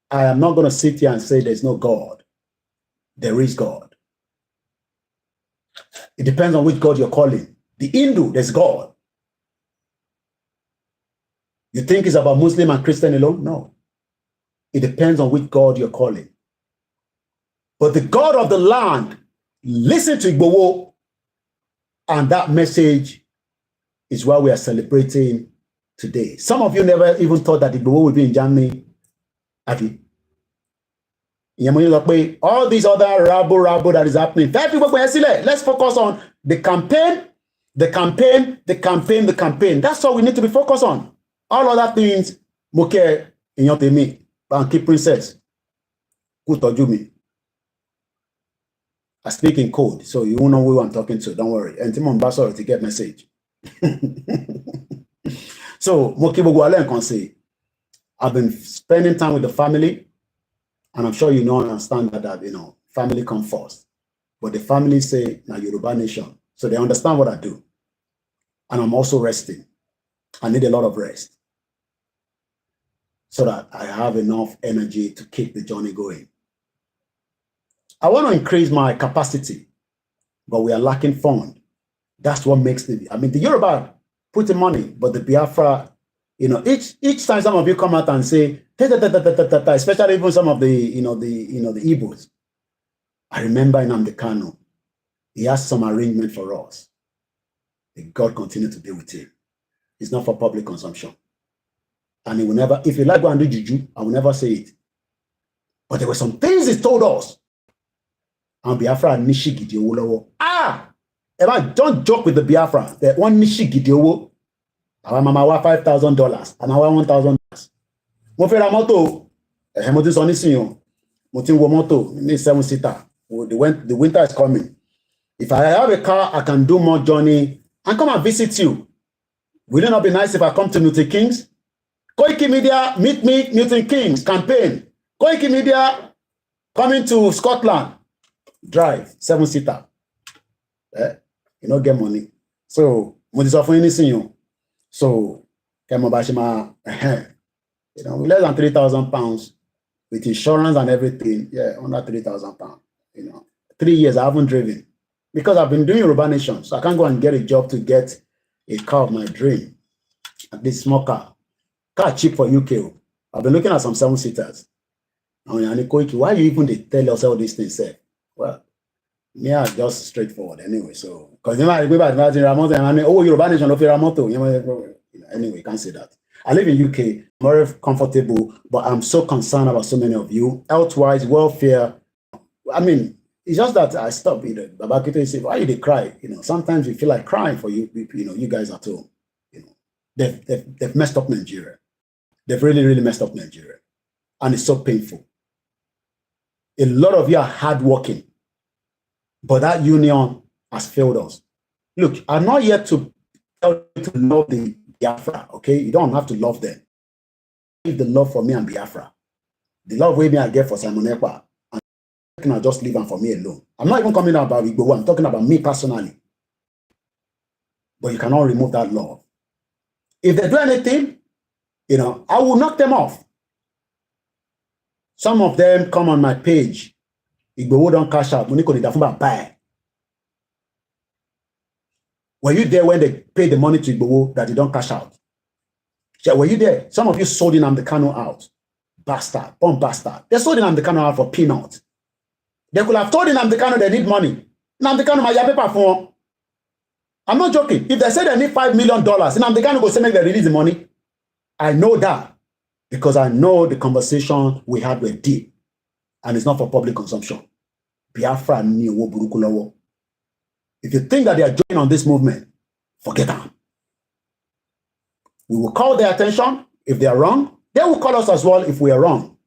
I am not going to sit here and say there's no God. There is God. It depends on which God you're calling. The Hindu, there's God. You think it's about Muslim and Christian alone? No. It depends on which God you're calling. But the God of the land, listen to Igboho, and that message is what we are celebrating today. Some of you never even thought that Igboho would be in Germany. All these other rabble that is happening. Let's focus on the campaign. That's all we need to be focused on. All other things, Moke, Inyotemi, Banki Princess, Kutojumi. I speak in code, so you won't know who I'm talking to. Don't worry. And Timon Basor to get message. So, Mokibo can say, I've been spending time with the family, and I'm sure you know and understand that family comes first. But the family say, "Na Yoruba nation," so they understand what I do. And I'm also resting. I need a lot of rest so that I have enough energy to keep the journey going. I want to increase my capacity, but we are lacking fund. That's what makes the Yoruba put in money, but the Biafra, each time some of you come out and say, especially even some of the Igbos. I remember in Amdekano, he has some arrangement for us. May God continue to be with him. It's not for public consumption. And he will never, if you like go and do juju, I will never say it. But there were some things he told us. And Biafra Nishi Gidiowo. Don't joke with the Biafra. The one Nishi Gidiowo. Our mama wa $5,000 and our $1,000. Mo fẹ́ ra mọ́tò. Mo ti sọ nísìnyí. Mo ti ń wo mọ́tò ní 7-seater. The winter is coming. If I have a car, I can do more journey and come and visit you. Will it not be nice if I come to Milton Keynes? Koikimedia, meet me, Milton Keynes campaign. Koikimedia coming to Scotland. Drive 7-seater. You don't get money. So, less than £3,000 with insurance and everything. Yeah, under £3,000. 3 years I haven't driven because I've been doing Yoruba Nation. So I can't go and get a job to get a car of my dream. This small car. Car cheap for UK. I've been looking at some 7-seaters. Why you even tell us all these things? Well, yeah, just straightforward anyway. So, because Yoruba Nation, anyway, you can't say that. I live in UK, very comfortable, but I'm so concerned about so many of you. Health-wise, welfare. It's just that I stopped. Babakito say, why they cry? Sometimes you feel like crying for you. You guys at home. They've messed up Nigeria. They've really, really messed up Nigeria, and it's so painful. A lot of you are hardworking, but that union has failed us. Look, I'm not yet to tell you to love the Biafra. Okay, you don't have to love them. Give the love for me and Biafra. The love way me I get for Simon Ekpa. I just leave them for me alone. I'm not even coming out about Igboho. I'm talking about me personally. But you cannot remove that love. If they do anything, I will knock them off. Some of them come on my page. Igboho don't cash out. Were you there when they paid the money to Igboho that they don't cash out? Were you there? Some of you sold in Amdekano out. Bastard. Bomb bastard. They sold in Amdekano out for peanuts. They could have told in Amdekano they need money. Amdekano my paper for. I'm not joking. If they say they need $5 million, in Amdekano go say make they release the money. I know that because I know the conversation we had were deep, and it's not for public consumption. Biafra ni owo buruku lowo. If you think that they are joining on this movement, forget them. We will call their attention if they are wrong. They will call us as well if we are wrong.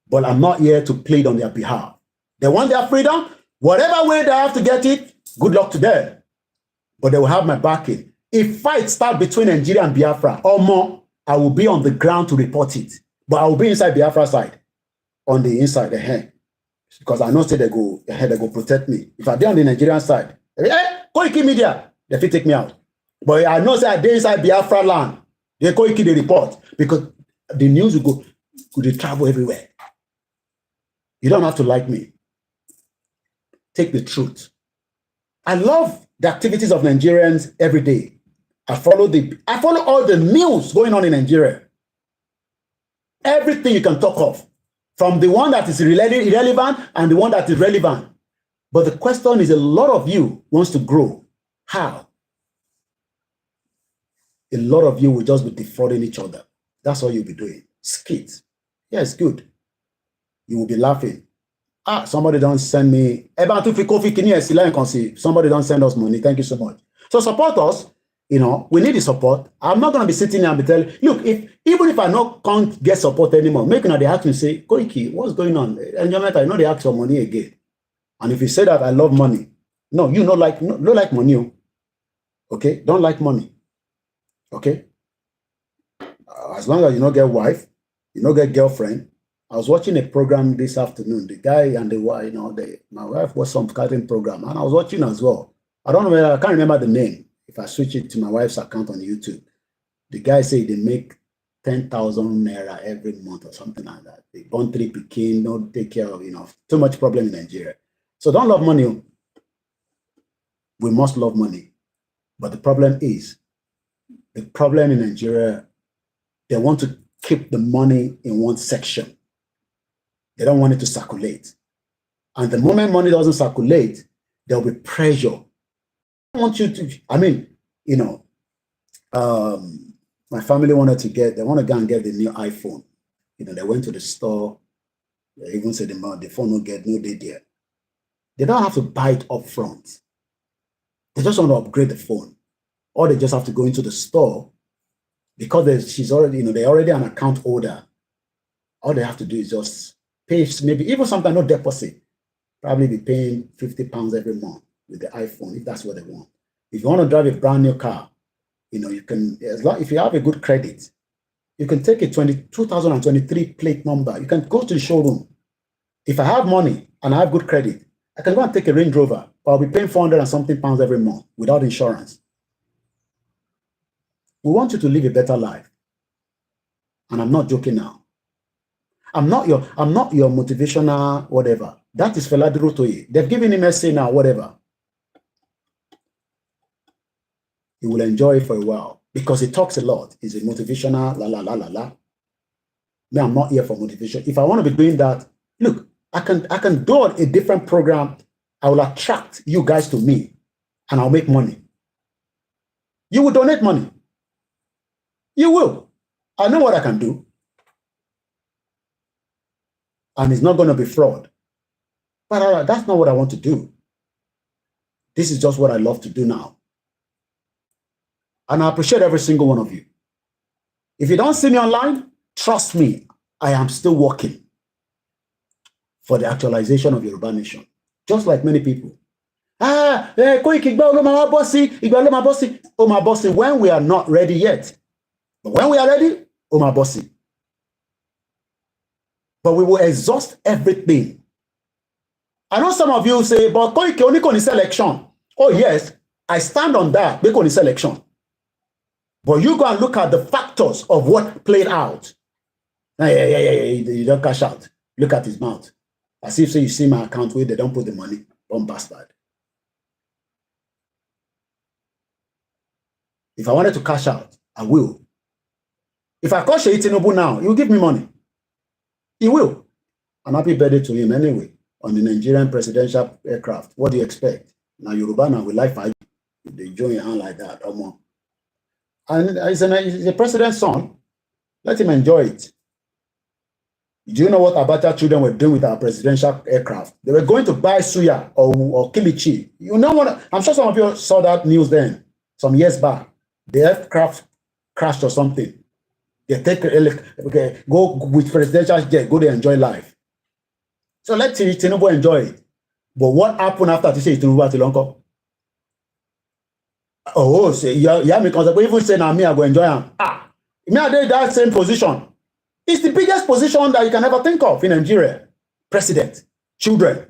But I'm not here to plead on their behalf. They want their freedom. Whatever way they have to get it, good luck to them. But they will have my backing. If fights start between Nigeria and Biafra or more, I will be on the ground to report it. But I will be inside Biafra side, on the inside, because I know say they go protect me. If I be on the Nigerian side, Koikimedia, they fit take me out. But I know say I dey inside Biafra land, they Koiki the report, because the news will travel everywhere. You don't have to like me. Take the truth. I love the activities of Nigerians every day. I follow all the news going on in Nigeria. Everything you can talk of, from the one that is irrelevant and the one that is relevant. But the question is, a lot of you wants to grow. How? A lot of you will just be defrauding each other. That's all you'll be doing. Skits. Yeah, it's good. You will be laughing. Somebody don't send me. Somebody don't send us money. Thank you so much. So support us. You know, we need the support. I'm not going to be sitting here and be telling, look, even if I can't get support anymore, make they ask me, say, Koiki, what's going on? And they ask for money again. And if you say that I love money, no, you don't like money. Okay? Don't like money. Okay? As long as you don't get wife, you don't get girlfriend. I was watching a program this afternoon. The guy and the wife, my wife was some catering program, and I was watching as well. I can't remember the name. If I switch it to my wife's account on YouTube, the guy said they make 10,000 naira every month or something like that. They born 3 pikin, don't take care of, too much problem in Nigeria. So don't love money. We must love money. But the problem in Nigeria, they want to keep the money in one section. They don't want it to circulate. And the moment money doesn't circulate, there'll be pressure. I want you to, my family they want to go and get the new iPhone. They went to the store, they even said the phone no day there. They don't have to buy it up front. They just want to upgrade the phone. Or they just have to go into the store because she's already, they're already an account holder. All they have to do is just pay, maybe even sometimes no deposit. Probably be paying £50 every month with the iPhone, if that's what they want. If you want to drive a brand new car, you can, if you have a good credit, you can take a 2023 plate number. You can go to the showroom. If I have money and I have good credit, I can go and take a Range Rover, but I'll be paying 400 and something pounds every month without insurance. We want you to live a better life. And I'm not joking now. I'm not your motivational whatever. That is Fela Durotoye. They've given him essay now, whatever. He will enjoy it for a while because he talks a lot. He's a motivational, la. Me, I'm not here for motivation. If I want to be doing that, look, I can do a different program. I will attract you guys to me and I'll make money. You will donate money. You will. I know what I can do. And it's not going to be fraud. But that's not what I want to do. This is just what I love to do now. And I appreciate every single one of you. If you don't see me online, trust me, I am still working for the actualization of Yoruba Nation. Just like many people. Koiki, oh my bossy, when we are not ready yet. But when we are ready, oh my bossy. But we will exhaust everything. I know some of you say, but Koiki only on this election. Oh yes, I stand on that, make on this election. But you go and look at the factors of what played out. You don't cash out. Look at his mouth. As if you see my account where they don't put the money. Bomb bastard. If I wanted to cash out, I will. If I call Sheyi Tinubu now, he will give me money. He will. And happy birthday to him anyway. On the Nigerian presidential aircraft. What do you expect? Now Yoruba now will like fight. They join your hand like that. And he's a president's son. Let him enjoy it. Do you know what Abacha children were doing with our presidential aircraft? They were going to buy suya or kilichi. You know what? I'm sure some of you saw that news then, some years back. The aircraft crashed or something. They take go with presidential jet, go there, enjoy life. So let Tinubu enjoy it. But what happened after to say Tinubu at Tilonko? Oh, say yeah, because even say now me I go enjoy him. Me, I did that same position. It's the biggest position that you can ever think of in Nigeria. President, children,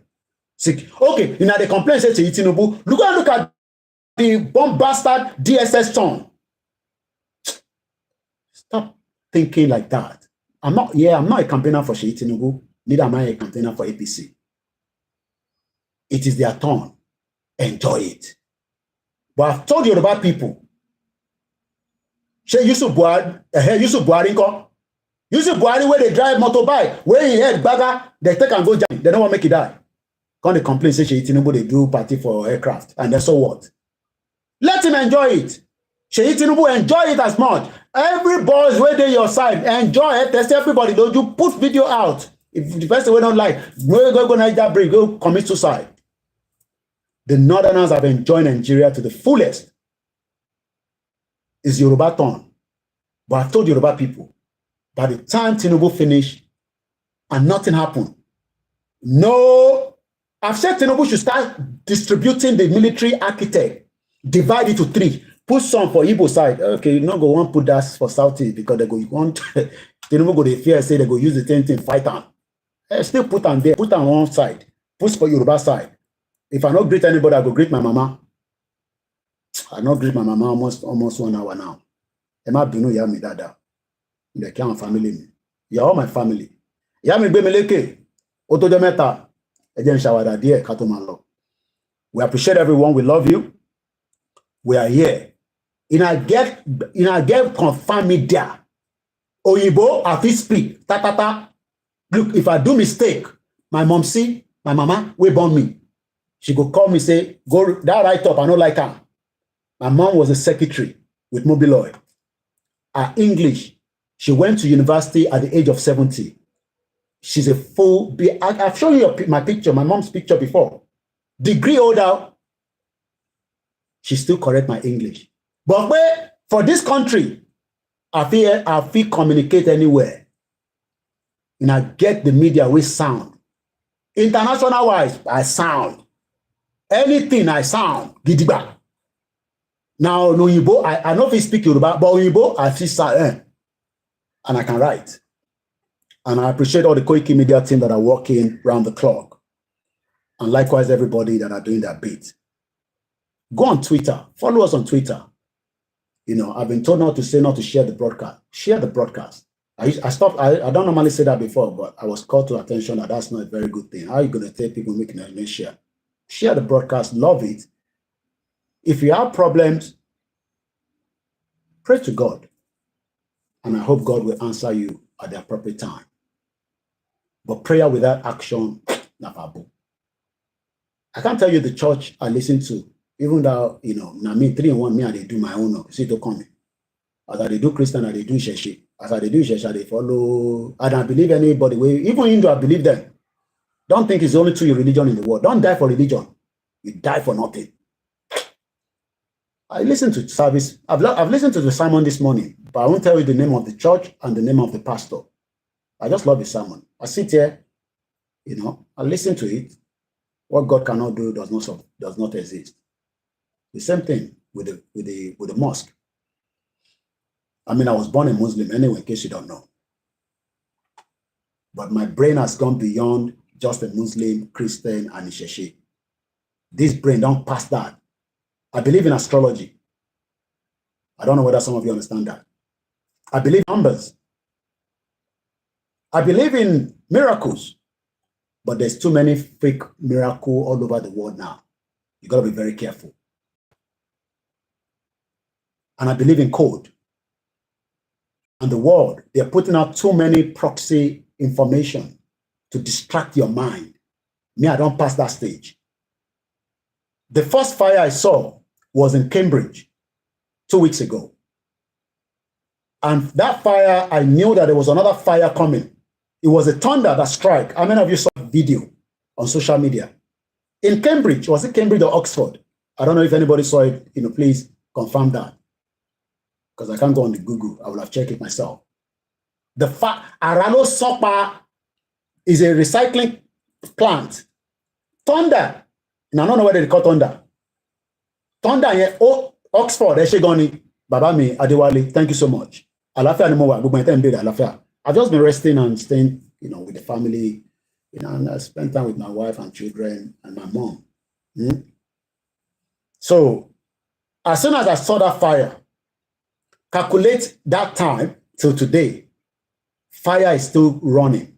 sick. Okay, you know, they complain, say to Tinubu, look at the bomb bastard DSS tone. Stop thinking like that. I'm not a campaigner for Sheyi Tinubu, neither am I a campaigner for APC. It is their turn. Enjoy it. But I've told Yoruba people, Yusuf Buhari, Yusuf Buhari, where they drive motorbike, where he head bagger, they take and go jam. They don't want to make it die. Come they complain, say Sheyi Tinubu, they do party for aircraft. And then so what? Let him enjoy it. Sheyi Tinubu, enjoy it as much. Every boss where they your side, enjoy it. Test everybody. Don't you put video out. If the person we don't like, go Niger break, go commit suicide. The Northerners have enjoyed Nigeria to the fullest. It's Yoruba turn. But I've told Yoruba people, by the time Tinubu finished and nothing happened, no, I've said Tinubu should start distributing the military architect, divide it to 3, put some for Igbo side. Okay, you not go want put that for Southeast because they go want Tinubu go they fear say they go use the same thing fight them. Still put them there, put on one side, put for Yoruba side. If I don't greet anybody, I go greet my mama. I not greet my mama almost 1 hour now. Emma Binu ya mi dada. They can't family me. You are all my family. Ya mi be meleke. Otojo meta. Ejen shawada die katomanlo. We appreciate everyone. We love you. We are here. In a get confirm media. Oyibo, I fit speak. Ta. Look, if I do mistake, my mom see, my mama, we born me. She go call me, say, go that write up, I don't like her. My mom was a secretary with Mobile Oil. Her English, she went to university at the age of 70. She's a full, I've shown you my picture, my mom's picture before. Degree holder, she still correct my English. But for this country, I feel communicate anywhere. And I get the media with sound. International wise, I sound. Anything I sound, gidigba. Now, no Igbo, I know if you speak Yoruba, but Igbo, I feel sound, and I can write. And I appreciate all the Koikimedia team that are working around the clock. And likewise, everybody that are doing their bit. Go on Twitter. Follow us on Twitter. You know, I've been told not to share the broadcast. Share the broadcast. I don't normally say that before, but I was called to attention that that's not a very good thing. How are you going to tell people making a share? Share the broadcast. Love it. If you have problems, pray to God. And I hope God will answer you at the appropriate time. But prayer without action, nafabu. I can't tell you the church I listen to, even though, you know, na me 3-in-1, me and they do my own, see to come. As I do Christian, and they do Sheshe. As I do Sheshe, they follow. I don't believe anybody. Even Hindu, I believe them. Don't think it's only 2 religion in the world. Don't die for religion. You die for nothing. I listened to service. I've listened to the sermon this morning, but I won't tell you the name of the church and the name of the pastor. I just love the sermon. I sit here, you know, I listen to it. What God cannot do does not exist. The same thing with the mosque. I mean, I was born a Muslim anyway, in case you don't know. But my brain has gone beyond just a Muslim, Christian, and Isheshe. This brain don't pass that. I believe in astrology. I don't know whether some of you understand that. I believe in numbers. I believe in miracles. But there's too many fake miracles all over the world now. You got to be very careful. And I believe in code. And the world, they're putting out too many proxy information to distract your mind. Me, I don't pass that stage. The first fire I saw was in Cambridge 2 weeks ago. And that fire, I knew that there was another fire coming. It was a thunder that struck. How many of you saw the video on social media? In Cambridge, was it Cambridge or Oxford? I don't know if anybody saw it. You know, please confirm that. Because I can't go on the Google. I will have checked it myself. The Aralo Sopa is a recycling plant. Thunder. And I don't know whether they call thunder. Thunder here, Oxford, Eshegoni, Babami, Adewale, thank you so much. Àlàáfíà ni mo wà, gbogbo ẹ̀yin tẹ́ ń béèrè àlàáfíà. I've just been resting and staying, with the family, and I spent time with my wife and children and my mom. So as soon as I saw that fire, calculate that time till today, fire is still running.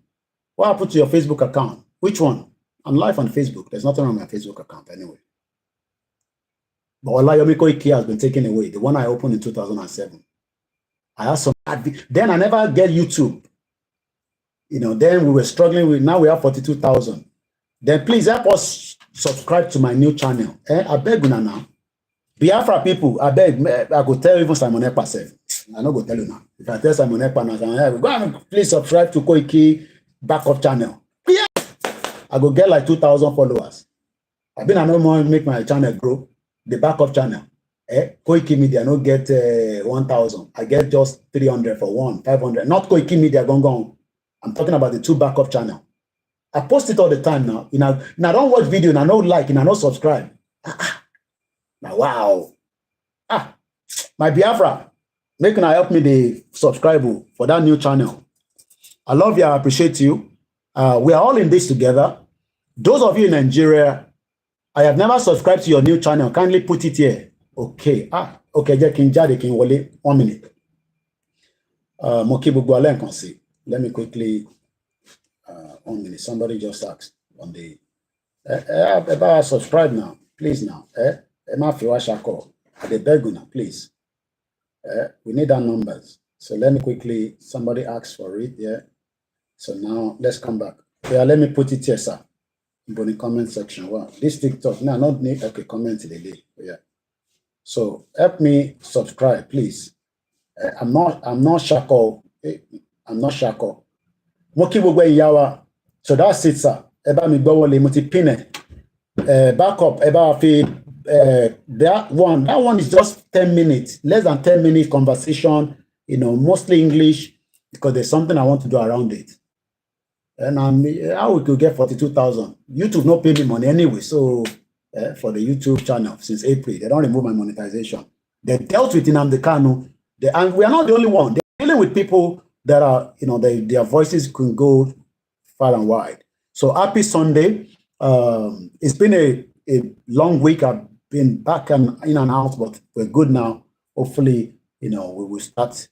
What happened to your Facebook account? Which one? I'm live on Facebook. There's nothing on my Facebook account anyway. But Olayomi Koiki has been taken away, the one I opened in 2007. I had some, then I never get YouTube. Then we were struggling with, now we have 42,000. Then please help us subscribe to my new channel. I beg you now. Biafra people, I beg, I could tell even Simon Ekpa self. I not go tell you now. If I tell Simon Ekpa now, go and please subscribe to Koiki backup channel. Yeah. I go get like 2,000 followers. I no more make my channel grow. The backup channel. Koikimedia no get 1,000. I get just 300 for one, 500. Not Koikimedia gone. I'm talking about the two backup channel. I post it all the time now. I don't watch video, and I don't like, and I don't subscribe. Now, wow. My Biafra, make una help me the subscribe for that new channel. I love you. I appreciate you. We are all in this together. Those of you in Nigeria, I have never subscribed to your new channel. Kindly put it here. Okay. Okay. Jẹ́ 1 minute. Let me quickly. 1 minute. Somebody just asked on the. Subscribe now, please now. They beg you now, please. We need our numbers. So let me quickly. Somebody asked for it. Yeah. So now let's come back. Yeah. Let me put it here, sir. In the comment section. Wow, this TikTok now not need comment today. Yeah. So help me subscribe, please. I'm not shako. I'm not shako. Moki bugwe yawa. So that's it, sir. Eba mi gbo wole muti pine. Backup eba fi that one is just 10 minutes, less than 10 minutes conversation. Mostly English because there's something I want to do around it. And how we could get 42,000? YouTube not pay me money anyway. So for the YouTube channel since April, they don't remove my monetization. They dealt with Nnamdi Kanu, and we are not the only one. They're dealing with people that are, their voices can go far and wide. So happy Sunday. It's been a long week. I've been back and in and out, but we're good now. Hopefully, we will start.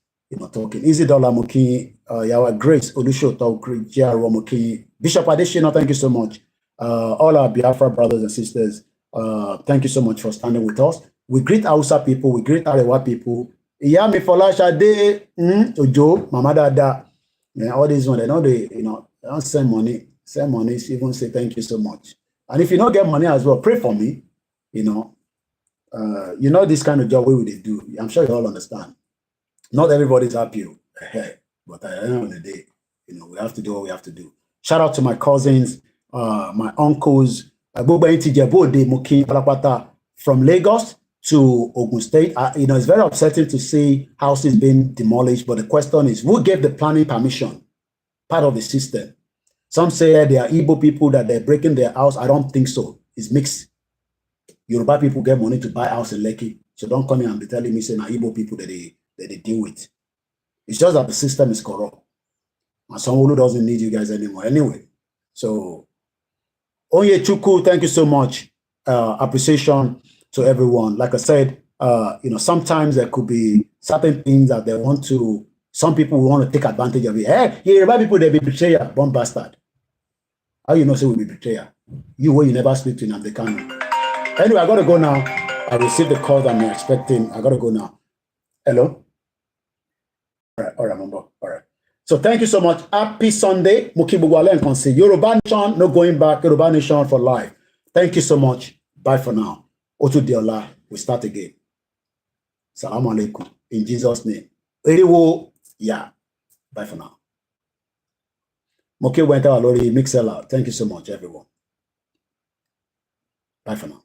Talking. Easy Dollar Muki, Yawa Grace, Olusho Tokri, J.R. Muki, Bishop Adeshina, thank you so much. All our Biafra brothers and sisters, thank you so much for standing with us. We greet Hausa people, we greet Arewa people. Iyami Folasha De, Ojo, Mama Dada, all these ones, they don't send money, even say thank you so much. And if you don't get money as well, pray for me, this kind of job we would do. I'm sure you all understand. Not everybody's happy, but at the end of the day, we have to do what we have to do. Shout out to my cousins, my uncles, from Lagos to Ogun State. It's very upsetting to see houses being demolished, but the question is, who gave the planning permission? Part of the system. Some say they are Igbo people that they're breaking their house. I don't think so. It's mixed. Yoruba people get money to buy house in Lekki, so don't come here and be telling me saying Igbo people that they deal with. It's just that the system is corrupt. And someone who doesn't need you guys anymore. Anyway, so Onye Chuku, thank you so much. Appreciation to everyone. Like I said, sometimes there could be certain things that some people want to take advantage of it. Hey, Yoruba people, they be betrayer, bomb bastard. How you know say we be betrayer? You never speak to Nnamdi Kanu. Anyway, I gotta go now. I received the call that I'm expecting. I gotta go now. Hello? All right, Mumbo. All right. So thank you so much. Happy Sunday. Mukibugwale and Konsi. Yoruba Nation, no going back. Yoruba Nation for life. Thank you so much. Bye for now. Otu Diola. We start again. Salam alaikum. In Jesus' name. Eriwo. Yeah. Bye for now. Moki went out already. Mixella. Thank you so much, everyone. Bye for now.